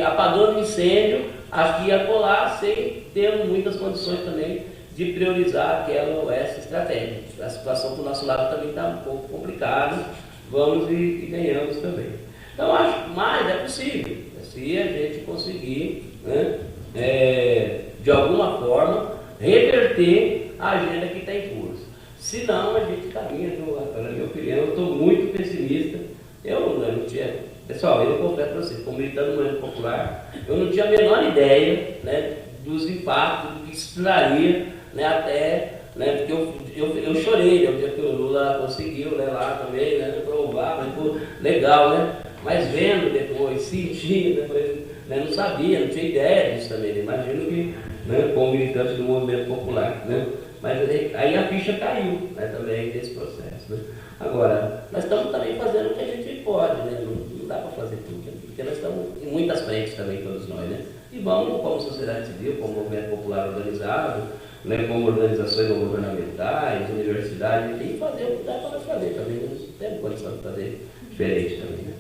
B: Apagando incêndio aqui e acolá, sem ter muitas condições também de priorizar aquela ou essa estratégia. A situação do nosso lado também está um pouco complicada, vamos e ganhamos também. Então, acho, mas é possível, se a gente conseguir, né, de alguma forma, reverter a agenda que está em curso. Se não, a gente caminha, na minha opinião, eu estou muito pessimista. Eu não tinha, pessoal, eu confesso para vocês, como militante do movimento popular, eu não tinha a menor ideia, né, dos impactos, do que isso traria, né, até, né, porque eu chorei, né, o dia que o Lula conseguiu, né, lá também, né, provar, mas pô, legal, né, mas vendo depois, sentindo, né, não sabia, não tinha ideia disso também, né, imagino que, né, como militante do movimento popular, né, mas aí a ficha caiu, né, também desse processo, né. Agora, nós estamos também fazendo o que a gente pode, né, não dá para fazer tudo, porque nós estamos em muitas frentes também, todos nós, né, E vamos, como sociedade civil, como movimento popular organizado, né, como organizações não governamentais, universidades, e fazer o que dá para fazer também. Não temos condição de fazer diferente também. Né?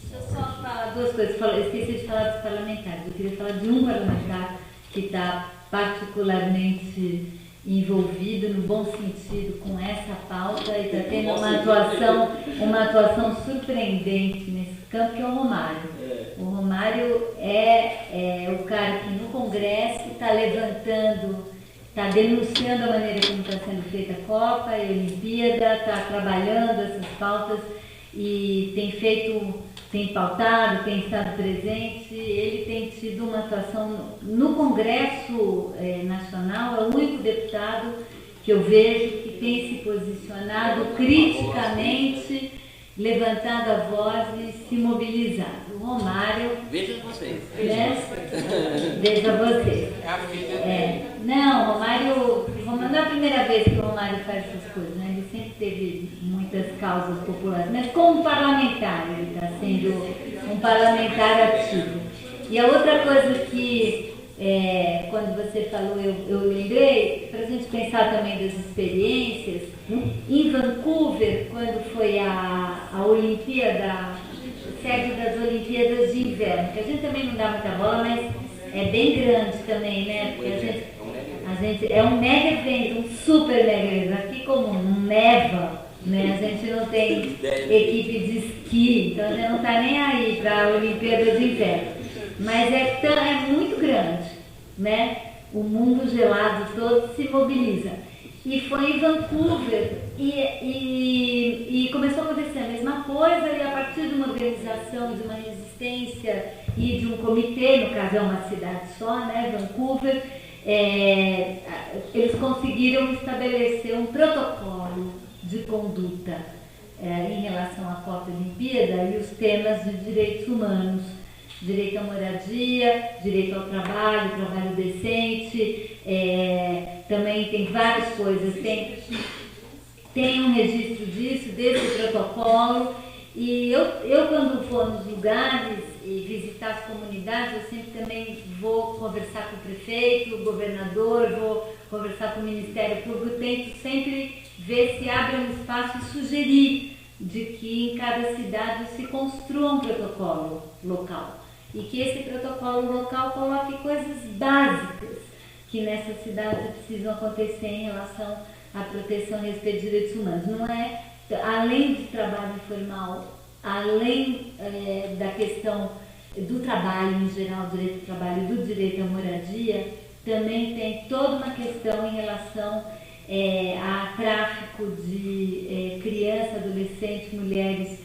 E: Deixa eu só falar duas coisas. Eu esqueci de falar dos parlamentares. Eu queria falar de um parlamentar que está particularmente envolvido, no bom sentido, com essa pauta e está tendo uma atuação surpreendente nesse campo, que é o Romário. O Romário é o cara que no Congresso está levantando, está denunciando a maneira como está sendo feita a Copa e a Olimpíada, está trabalhando essas pautas e tem pautado, tem estado presente. Ele tem tido uma atuação no Congresso Nacional, é o único deputado que eu vejo que tem se posicionado criticamente, levantado a voz e se mobilizado. O Romário...
B: Veja vocês.
E: Né? Veja vocês.
B: É a filha dele.
E: Não, o Romário... Não é a primeira vez que o Romário faz essas coisas, né? Ele sempre teve muitas causas populares, mas como parlamentar, ele está sendo um parlamentar ativo. E a outra coisa que, quando você falou, eu lembrei, para a gente pensar também das experiências, em Vancouver, quando foi a Olimpíada, sede das Olimpíadas de Inverno, que a gente também não dá muita bola, mas é bem grande também, né? Porque a gente é um mega evento, um super mega evento. Aqui, como não neva, né? A gente não tem equipe de esqui, então a gente não está nem aí para a Olimpíada de Inverno. Mas é muito grande, né? O mundo gelado todo se mobiliza. E foi em Vancouver e começou a acontecer a mesma coisa, e a partir de uma organização, de uma resistência e de um comitê, no caso é uma cidade só, né, Vancouver, eles conseguiram estabelecer um protocolo de conduta em relação à Copa Olimpíada e os temas de direitos humanos. Direito à moradia, direito ao trabalho, trabalho decente, também tem várias coisas, tem um registro disso, desse protocolo, e eu quando for nos lugares e visitar as comunidades, eu sempre também vou conversar com o prefeito, o governador, vou conversar com o Ministério Público, tento sempre ver se abre um espaço e sugerir de que em cada cidade se construa um protocolo local. E que esse protocolo local coloque coisas básicas que nessa cidade precisam acontecer em relação à proteção e respeito de direitos humanos. Não é, além de trabalho informal, além da questão do trabalho em geral, do direito ao trabalho e do direito à moradia, também tem toda uma questão em relação a tráfico de crianças, adolescentes, mulheres,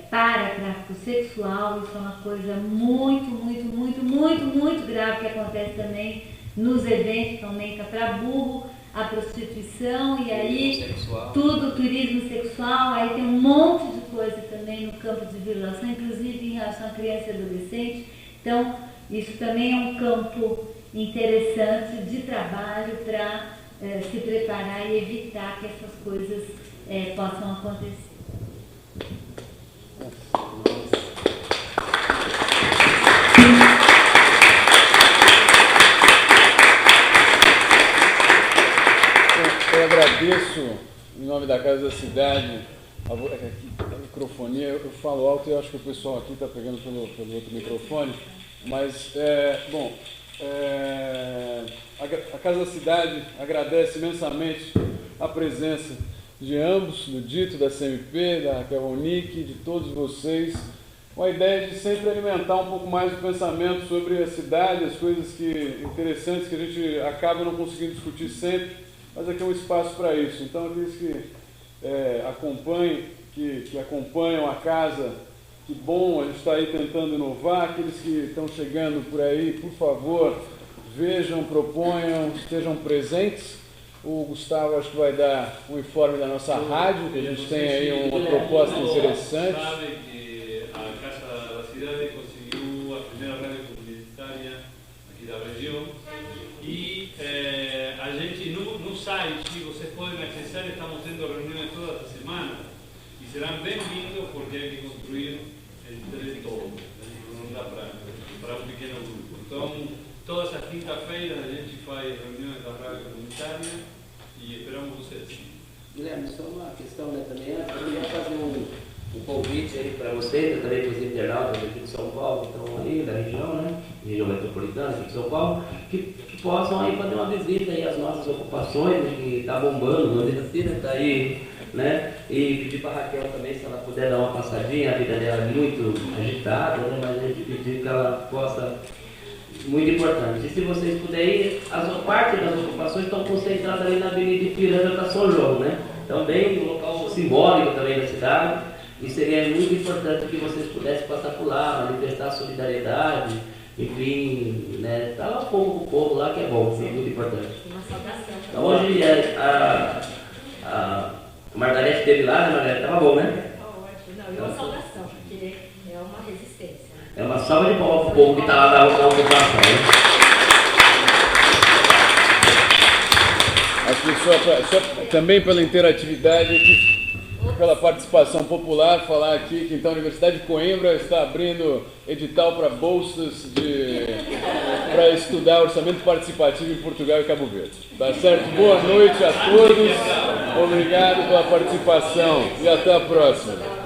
E: para tráfico sexual. Isso é uma coisa muito, muito, muito, muito, muito grave que acontece também nos eventos, que aumenta para burro a prostituição e aí tudo, turismo sexual, aí tem um monte de coisa também no campo de violação, inclusive em relação a criança e adolescente. Então, isso também é um campo interessante de trabalho para se preparar e evitar que essas coisas possam acontecer.
A: Eu agradeço, em nome da Casa da Cidade, a microfonia. Eu falo alto e eu acho que o pessoal aqui está pegando pelo outro microfone, mas, a Casa da Cidade agradece imensamente a presença de ambos, do Dito, da CMP, da Raquel Ronick, de todos vocês, com a ideia de sempre alimentar um pouco mais o pensamento sobre a cidade, as coisas interessantes que a gente acaba não conseguindo discutir sempre, mas aqui é um espaço para isso. Então, aqueles que acompanham a casa, que bom, a gente está aí tentando inovar. Aqueles que estão chegando por aí, por favor, vejam, proponham, estejam presentes. O Gustavo acho que vai dar um informe da nossa rádio, que a gente tem aí uma proposta interessante.
F: Sabe que a Casa da Cidade conseguiu a primeira rádio publicitária aqui da região e a gente no site, vocês podem acessar, estamos tendo reuniões toda a semana e serão bem-vindos porque hay que construir el todo. Não dá para para um pequeno grupo. Então, toda essa quinta-feira a gente faz reuniões da rádio comunitária e esperamos vocês.
B: Guilherme, só uma questão, né, também, eu queria fazer um convite aí para vocês, também para os internautas aqui de São Paulo, que estão aí da região, né, região metropolitana aqui de São Paulo, que possam aí fazer uma visita aí às nossas ocupações, né, que está bombando, vamos dizer assim, né, está aí, né, e pedir para a Raquel também, se ela puder dar uma passadinha, a vida dela é muito agitada, né, mas a gente pedir que ela possa, muito importante. E se vocês puderem ir, a parte das ocupações estão concentradas ali na Avenida Ipiranga para São João, né, também um local simbólico também da cidade, e seria muito importante que vocês pudessem passar por lá, manifestar solidariedade, enfim, né, estar lá com o povo lá, que é bom, é muito importante.
E: Uma saudação.
B: Então hoje a Margarete esteve lá, né, Margarete? Estava bom, né?
E: Não, e uma saudação, porque é uma resistência.
B: É uma salva de palmas para o povo que está lá na ocupação, né?
A: Aqui só também pela interatividade, aqui, pela participação popular, falar aqui que então a Universidade de Coimbra está abrindo edital para bolsas para estudar orçamento participativo em Portugal e Cabo Verde. Tá certo? Boa noite a todos, obrigado pela participação e até a próxima.